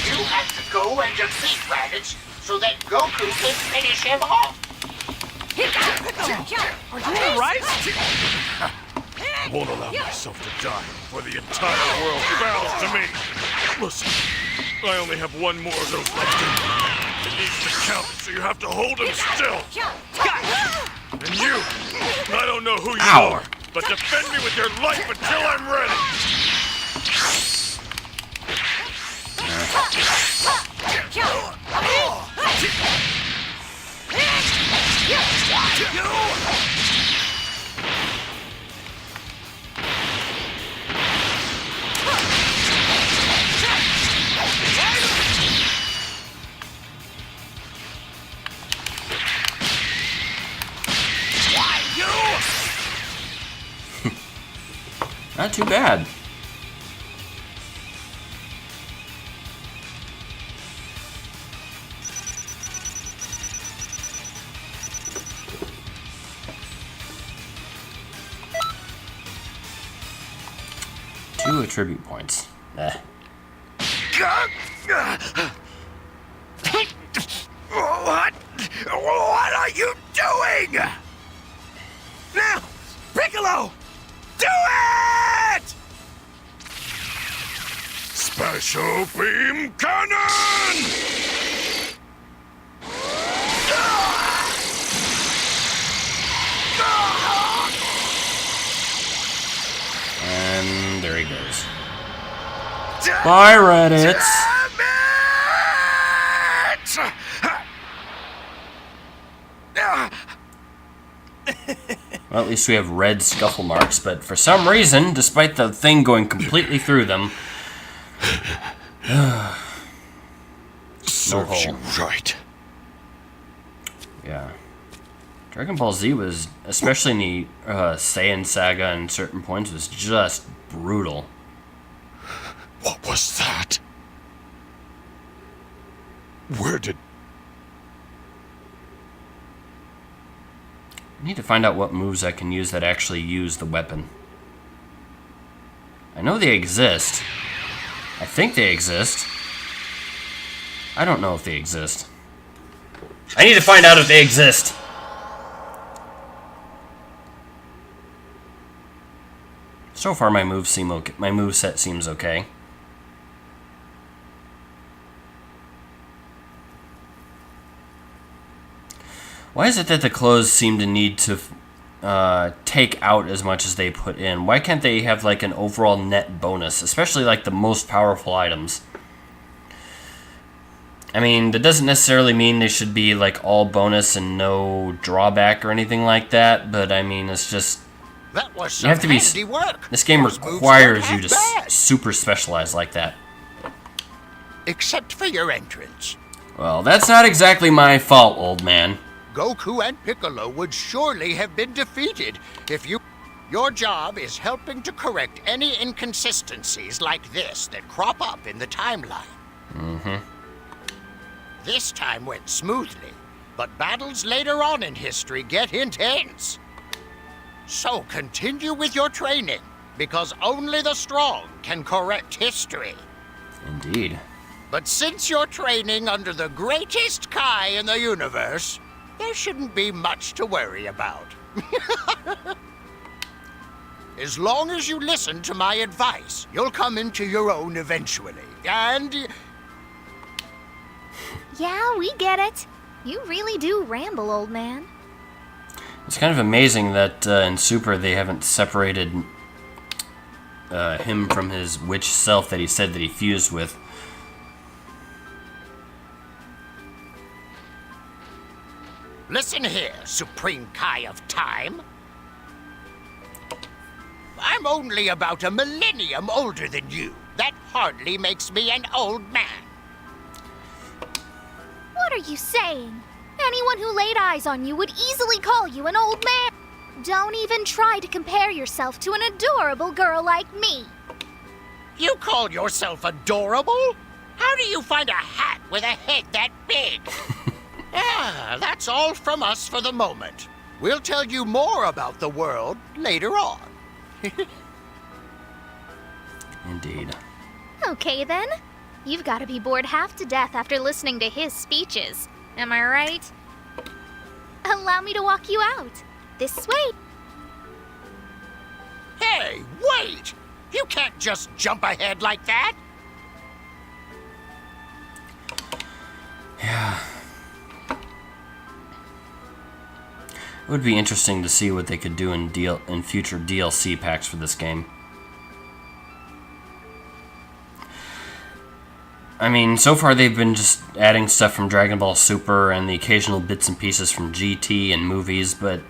You have to go and defeat Raditz so that Goku can finish him off. Are you alright? I won't allow myself to die before the entire world bows to me. Listen, I only have one more of those left in me. It needs to count, so you have to hold him still. And you, I don't know who you are, but defend me with your life until I'm ready. Not too bad. Two attribute points. What are you doing? Now, Piccolo! Do it! Special beam cannon! And there he goes. Bye, Raditz. Well, at least we have red scuffle marks, but for some reason, despite the thing going completely through them, no Serves you hole. right. Yeah. Dragon Ball Z was, especially in the Saiyan saga and certain points, was just brutal. What was that? Where did... I need to find out what moves I can use that actually use the weapon. I know they exist. I think they exist. I don't know if they exist. I need to find out if they exist. So far, my moves seem okay. My moveset seems okay. Why is it that the clothes seem to need to take out as much as they put in? Why can't they have like an overall net bonus, especially like the most powerful items? I mean, that doesn't necessarily mean they should be like all bonus and no drawback or anything like that, but I mean, it's just... That was You have to be. handiwork. This game Those moves requires weren't you to half bad. super specialize like that. Except for your entrance. Well, that's not exactly my fault, old man. Goku and Piccolo would surely have been defeated if you... Your job is helping to correct any inconsistencies like this that crop up in the timeline. Mm-hmm. This time went smoothly, but battles later on in history get intense. So continue with your training, because only the strong can correct history. Indeed. But since you're training under the greatest Kai in the universe, there shouldn't be much to worry about. As long as you listen to my advice, you'll come into your own eventually. And... Yeah, we get it. You really do ramble, old man. It's kind of amazing that in Super they haven't separated him from his witch self that he said that he fused with. Listen here, Supreme Kai of Time. I'm only about a millennium older than you. That hardly makes me an old man. What are you saying? Anyone who laid eyes on you would easily call you an old man. Don't even try to compare yourself to an adorable girl like me. You call yourself adorable? How do you find a hat with a head that big? Yeah, that's all from us for the moment. We'll tell you more about the world later on. Indeed. Okay then. You've got to be bored half to death after listening to his speeches. Am I right? Allow me to walk you out. This way. Hey, wait! You can't just jump ahead like that! Yeah. It would be interesting to see what they could do in future DLC packs for this game. I mean, so far they've been just adding stuff from Dragon Ball Super and the occasional bits and pieces from GT and movies, but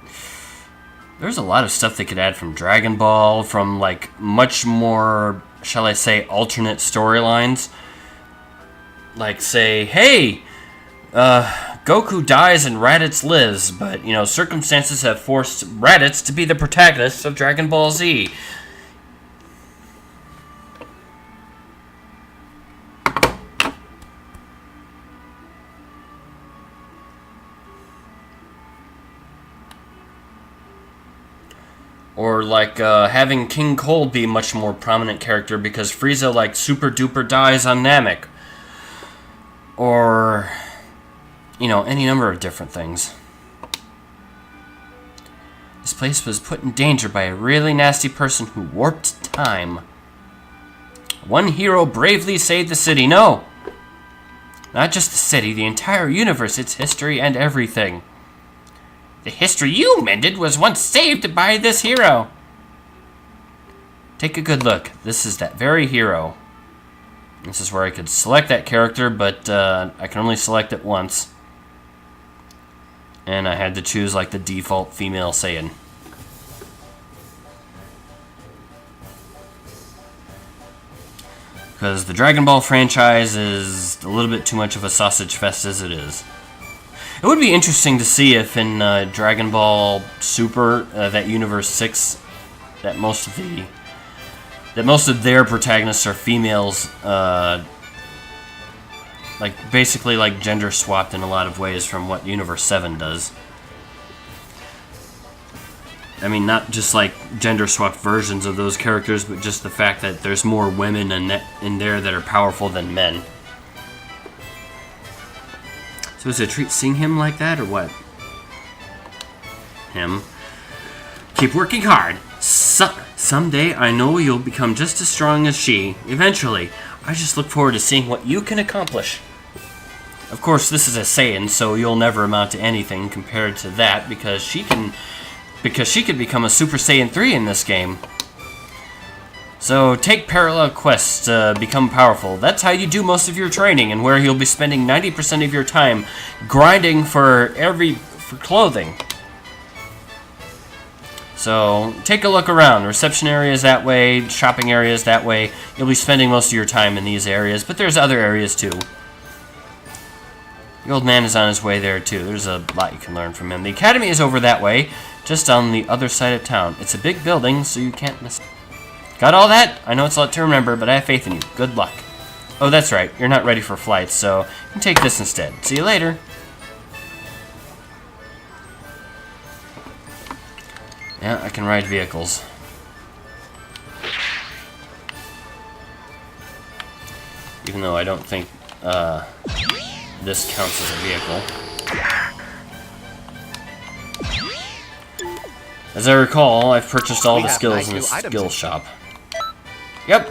there's a lot of stuff they could add from Dragon Ball, from like much more, shall I say, alternate storylines. Like say, hey, Goku dies and Raditz lives, but, you know, circumstances have forced Raditz to be the protagonist of Dragon Ball Z. Or like having King Cold be a much more prominent character because Frieza like super duper dies on Namek. Or, you know, any number of different things. This place was put in danger by a really nasty person who warped time. One hero bravely saved the city. No! Not just the city, the entire universe, its history and everything. The history you mended was once saved by this hero. Take a good look. This is that very hero. This is where I could select that character, but I can only select it once. And I had to choose like the default female Saiyan. Because the Dragon Ball franchise is a little bit too much of a sausage fest as it is. It would be interesting to see if in Dragon Ball Super, that Xenoverse 6, that most of their protagonists are females, like basically like gender swapped in a lot of ways from what Xenoverse 7 does. I mean, not just like gender swapped versions of those characters, but just the fact that there's more women in there that are powerful than men. So is it a treat seeing him like that, or what? Him. Keep working hard. Someday I know you'll become just as strong as she. Eventually. I just look forward to seeing what you can accomplish. Of course, this is a Saiyan, so you'll never amount to anything compared to that, because she could become a Super Saiyan 3 in this game. So take parallel quests to become powerful. That's how you do most of your training, and where you'll be spending 90% of your time grinding for clothing. So take a look around. Reception areas that way, shopping areas that way. You'll be spending most of your time in these areas, but there's other areas too. The old man is on his way there too. There's a lot you can learn from him. The academy is over that way, just on the other side of town. It's a big building, so you can't miss it. Got all that? I know it's a lot to remember, but I have faith in you. Good luck. Oh, that's right. You're not ready for flights, so you can take this instead. See you later. Yeah, I can ride vehicles. Even though I don't think this counts as a vehicle. As I recall, I've purchased all the skills in the skill shop. Yep.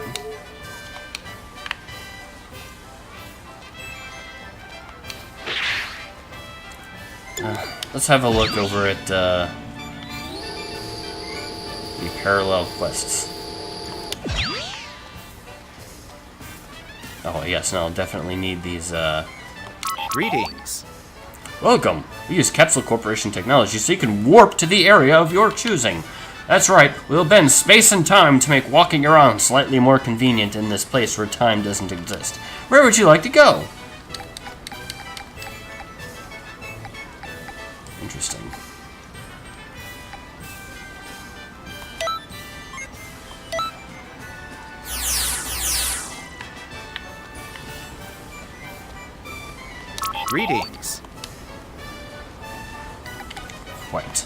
Let's have a look over at the parallel quests. Oh yes, no, I'll definitely need these. Greetings. Welcome. We use Capsule Corporation technology so you can warp to the area of your choosing. That's right, we'll bend space and time to make walking around slightly more convenient in this place where time doesn't exist. Where would you like to go? Interesting. Greetings. Quite.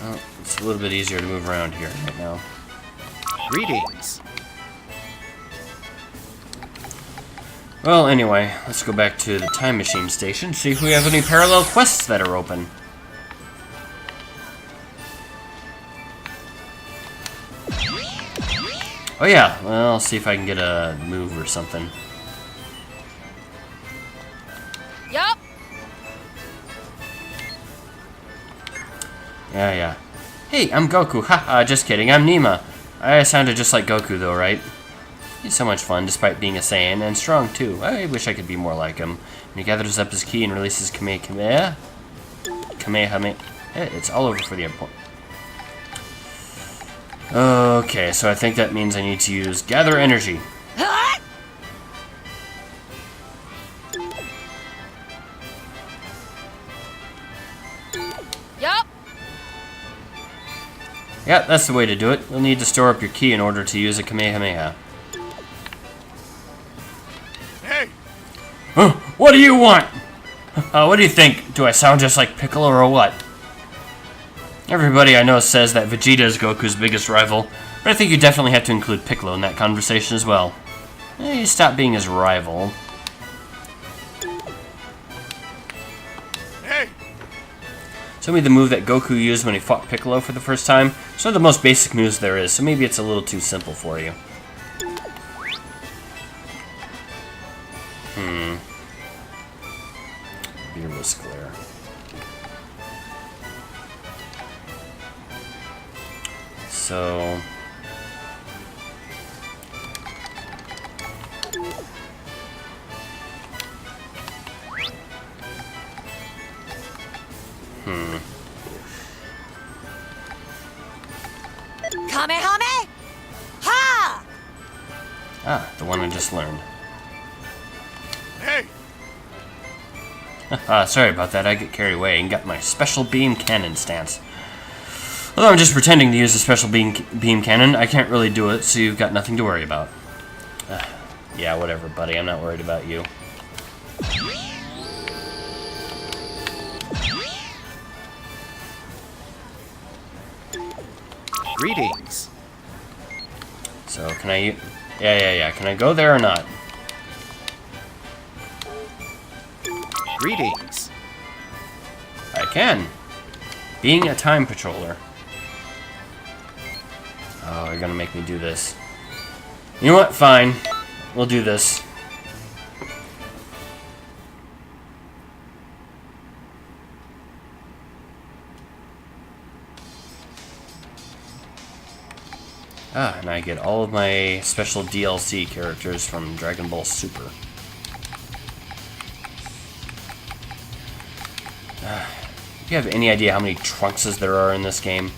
Well, it's a little bit easier to move around here right now. Greetings. Well, anyway, let's go back to the time machine station, see if we have any parallel quests that are open. Oh yeah, well, I'll see if I can get a move or something. Yup. Yeah. Hey, I'm Goku. Haha, just kidding. I'm Nima. I sounded just like Goku, though, right? He's so much fun, despite being a Saiyan, and strong, too. I wish I could be more like him. When he gathers up his ki and releases Kamehameha... It's all over for the airport. Okay, so I think that means I need to use Gather Energy. Yup. Yeah, that's the way to do it. You'll need to store up your ki in order to use a Kamehameha. Hey! Huh, what do you want? What do you think? Do I sound just like Piccolo or what? Everybody I know says that Vegeta is Goku's biggest rival, but I think you definitely have to include Piccolo in that conversation as well. You stop being his rival. Hey! Show me the move that Goku used when he fought Piccolo for the first time. It's one of the most basic moves there is, so maybe it's a little too simple for you. Beerless Glare. So... Kamehame! Ha! Ah, the one I just learned. Hey! Sorry about that, I get carried away and got my special beam cannon stance. Although I'm just pretending to use a special beam cannon, I can't really do it, so you've got nothing to worry about. Yeah, whatever, buddy, I'm not worried about you. Greetings. So, can I... Yeah, can I go there or not? Greetings. I can. Being a time patroller. Oh, you're gonna make me do this. You know what? Fine. We'll do this. And I get all of my special DLC characters from Dragon Ball Super. Do you have any idea how many Trunkses there are in this game?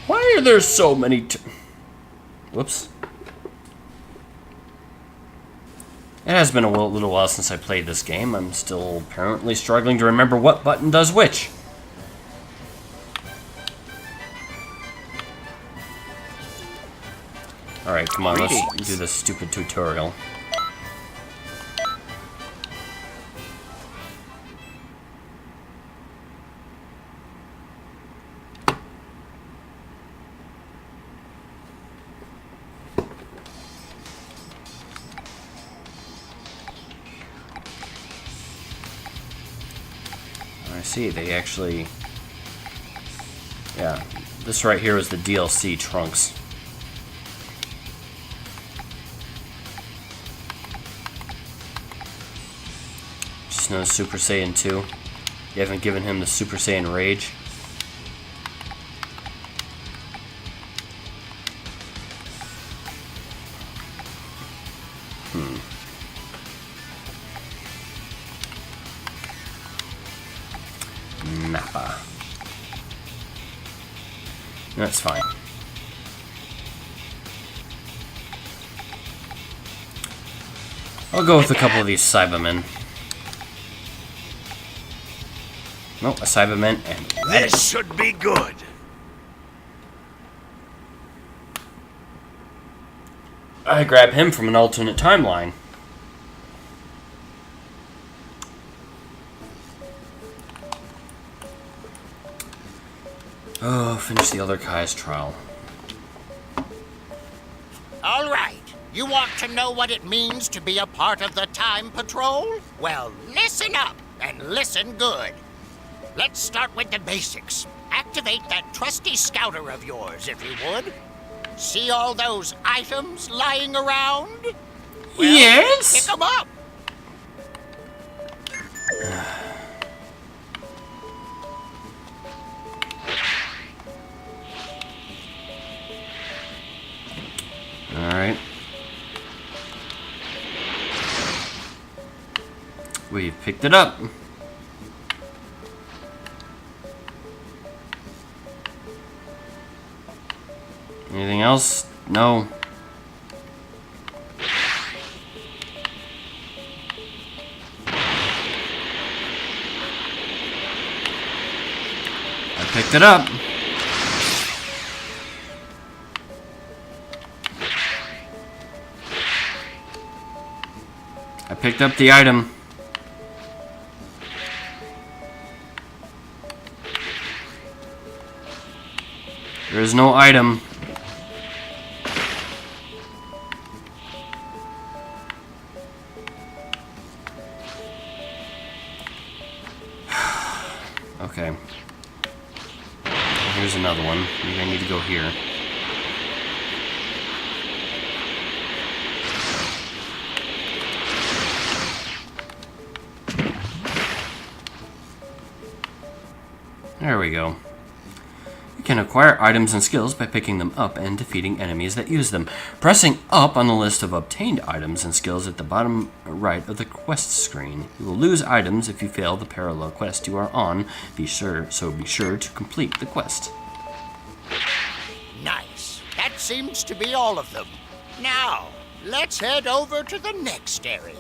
Why are there so many Whoops. It has been a little while since I played this game. I'm still apparently struggling to remember what button does which. Alright, come on, let's do this stupid tutorial. I see, they actually... Yeah, this right here is the DLC Trunks. Just no Super Saiyan 2. You haven't given him the Super Saiyan Rage. Nappa. That's fine. I'll go with a couple of these Cybermen. Nope, a Cyberman and This should be good. I grab him from an alternate timeline. Oh, finish the other Kai's trial. All right. You want to know what it means to be a part of the Time Patrol? Well, listen up, and listen good. Let's start with the basics. Activate that trusty scouter of yours, if you would. See all those items lying around? Well, Yes? pick them up. Alright. We've picked it up. Anything else? No. I picked it up. I picked up the item. There is no item. Okay. Here's another one. Maybe I need to go here. There we go. You can acquire items and skills by picking them up and defeating enemies that use them. Pressing up on the list of obtained items and skills at the bottom right of the quest screen. You will lose items if you fail the parallel quest you are on. Be sure to complete the quest. Nice. That seems to be all of them. Now, let's head over to the next area.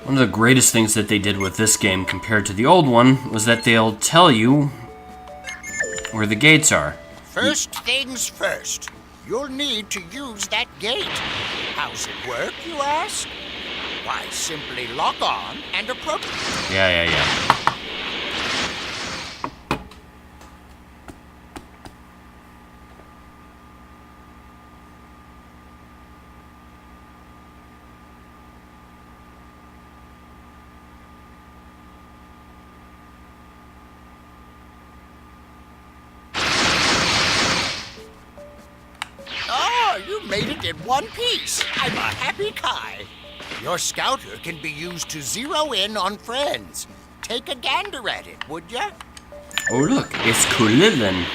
One of the greatest things that they did with this game compared to the old one was that they'll tell you where the gates are. First things first. You'll need to use that gate. How's it work, you ask? Why, simply lock on and approach. Yeah. You made it in one piece. I'm a happy Kai. Your scouter can be used to zero in on friends. Take a gander at it, would ya? Oh look, it's Kulilin.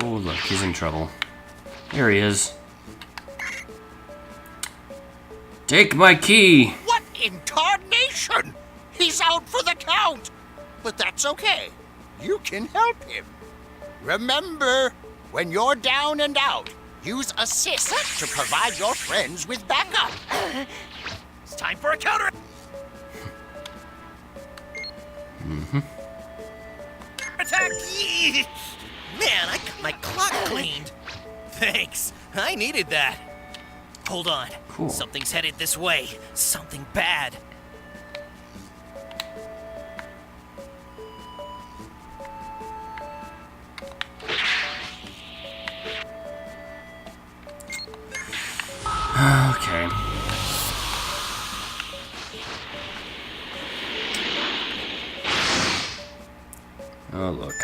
Oh, look, he's in trouble. Here he is. Take my key! What in tarnation? He's out for the count! But that's okay. You can help him. Remember, when you're down and out, use assist to provide your friends with backup. It's time for a counter! Attack! Yee! Man, I got my clock cleaned. Thanks. I needed that. Hold on. Cool. Something's headed this way. Something bad. Okay. Oh, look.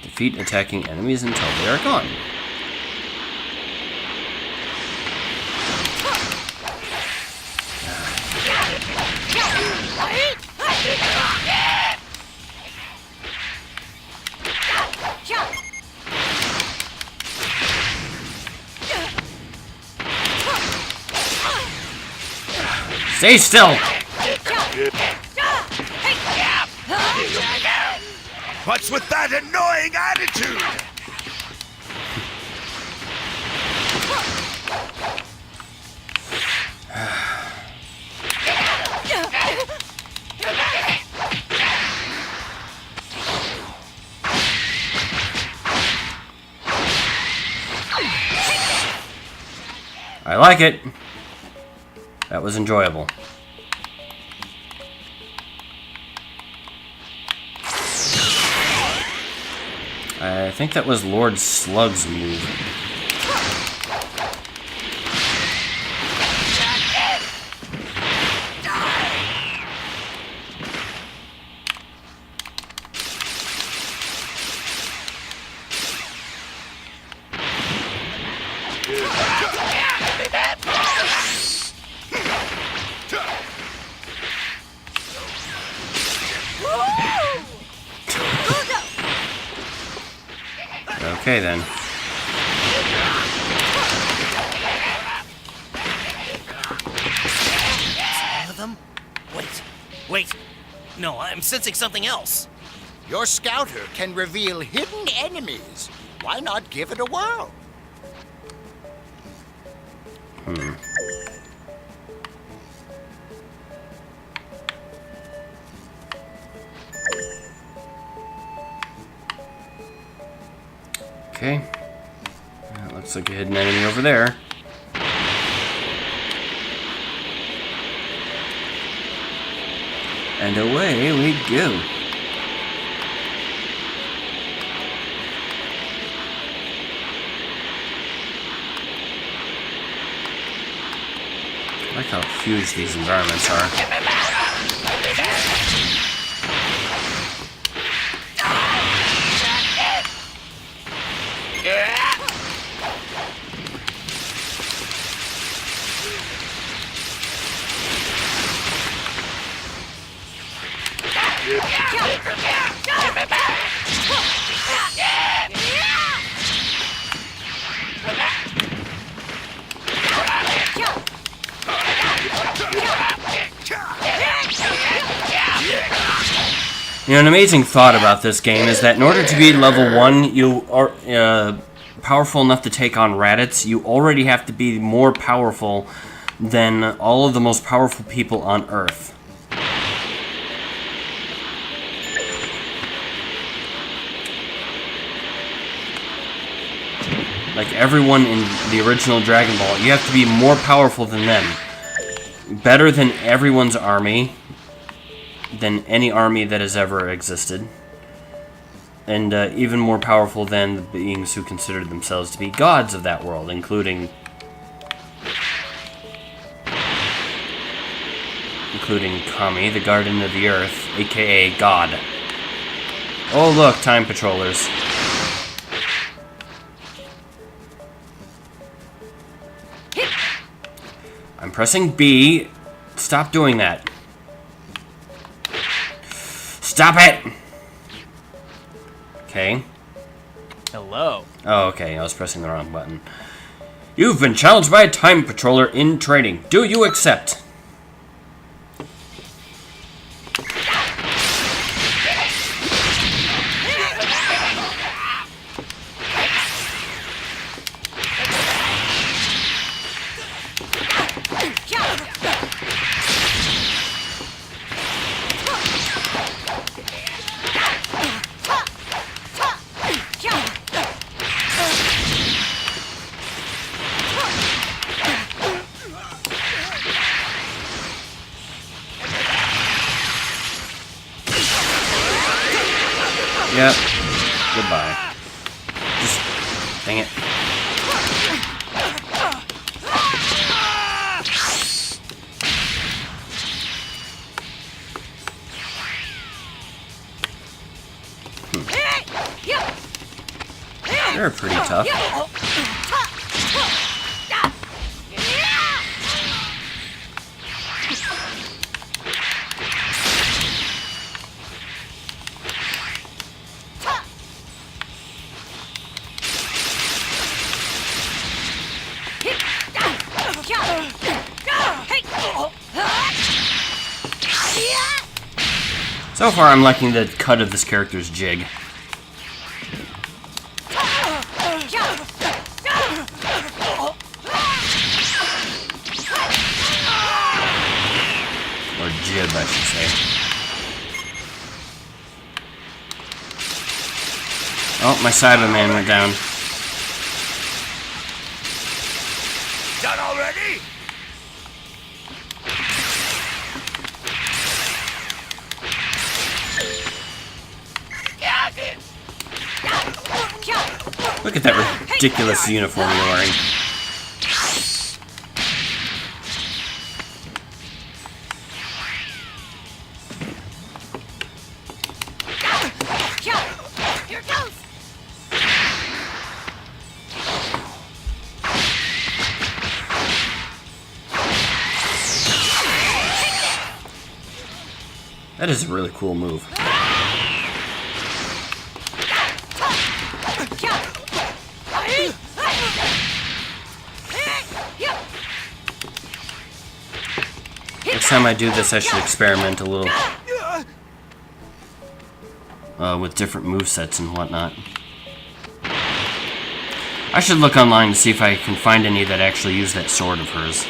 Defeat attacking enemies until they are gone. Stay still! What's with that annoying attitude? I like it. That was enjoyable. I think that was Lord Slug's move. Okay then. One of them? Wait. No, I'm sensing something else. Your scouter can reveal hidden enemies. Why not give it a whirl? Okay. That looks like a hidden enemy over there. And away we go. I like how huge these environments are. You know, an amazing thought about this game is that in order to be level 1, you are powerful enough to take on Raditz, you already have to be more powerful than all of the most powerful people on Earth. Like everyone in the original Dragon Ball, you have to be more powerful than them. Better than everyone's army. Than any army that has ever existed. And even more powerful than the beings who considered themselves to be gods of that world, including Kami, the Guardian of the Earth, aka God. Oh look, time patrollers. I'm pressing B. Stop doing that. Stop it! Okay. Hello. Oh, okay. I was pressing the wrong button. You've been challenged by a time patroller in training. Do you accept? Yep. Goodbye. Just... dang it. They're pretty tough. So far, I'm liking the cut of this character's jig. Or jib, I should say. Oh, my Cyberman went down. Done already? Look at that ridiculous uniform you're wearing. Here goes! That is a really cool move. Next time I do this, I should experiment a little with different movesets and whatnot. I should look online to see if I can find any that actually use that sword of hers.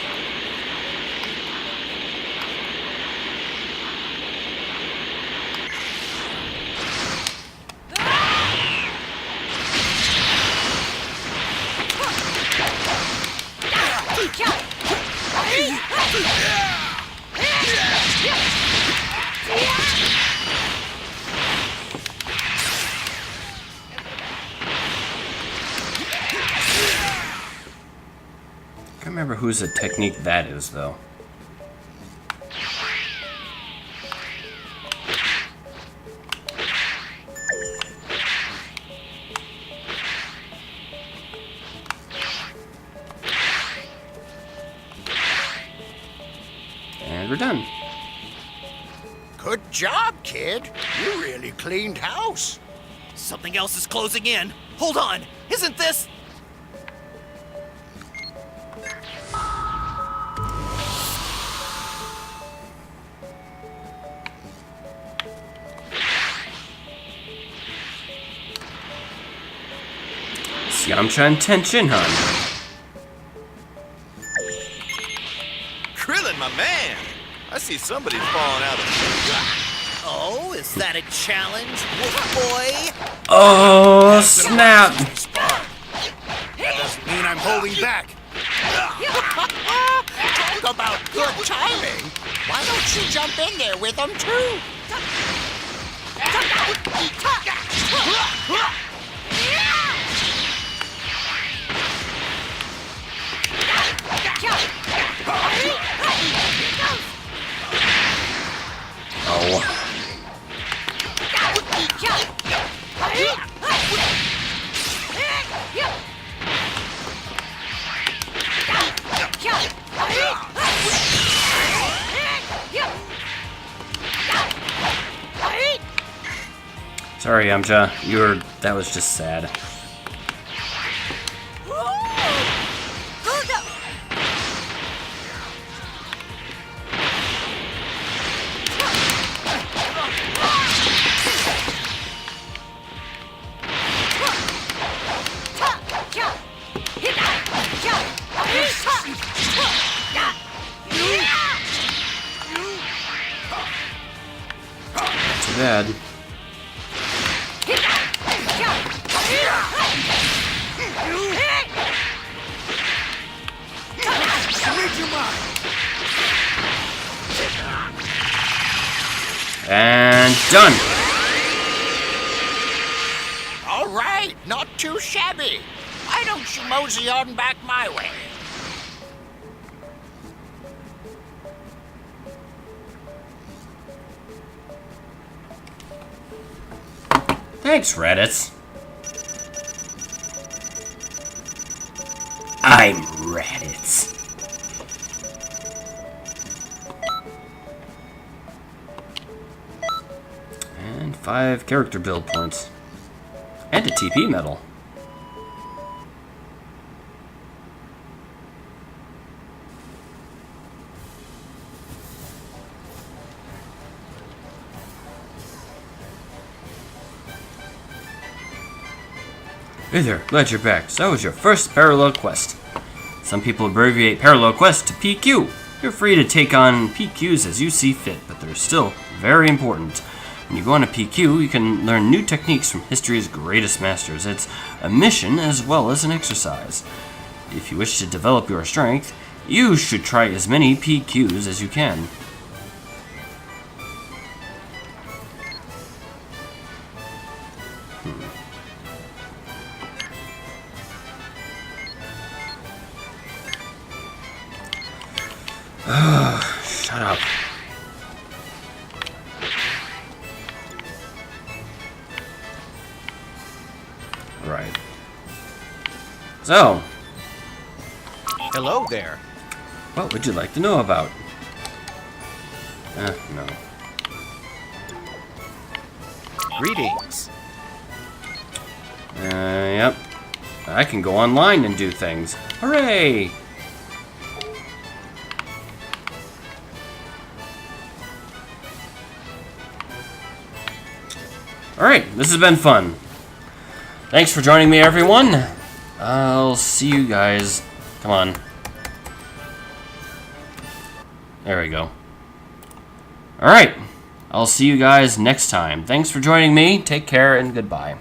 I can't remember whose technique that is, though. And we're done. Good job, kid. You really cleaned house. Something else is closing in. Hold on. Isn't this... Yamcha and Tenshinhan. Krillin, my man! I see somebody's falling out of the... Oh, is that a challenge, Wolf Boy? Oh, snap! That doesn't mean I'm holding back. Talk about good timing. Why don't you jump in there with them, too? Oh. Sorry, Yamcha. That was just sad. Too bad. And done. All right, not too shabby. Why don't you mosey on back my way? Thanks, Reddit. I'm Reddit. And 5 character build points. And a TP medal. Hey there, glad you're back. So that was your first parallel quest. Some people abbreviate parallel quest to PQ. You're free to take on PQs as you see fit, but they're still very important. When you go on a PQ, you can learn new techniques from history's greatest masters. It's a mission as well as an exercise. If you wish to develop your strength, you should try as many PQs as you can. Shut up. Right. So, Hello there. what would you like to know about? No. Greetings. Yep. I can go online and do things. Hooray! Alright, this has been fun. Thanks for joining me, everyone. I'll see you guys. Come on. There we go. Alright, I'll see you guys next time. Thanks for joining me. Take care and goodbye.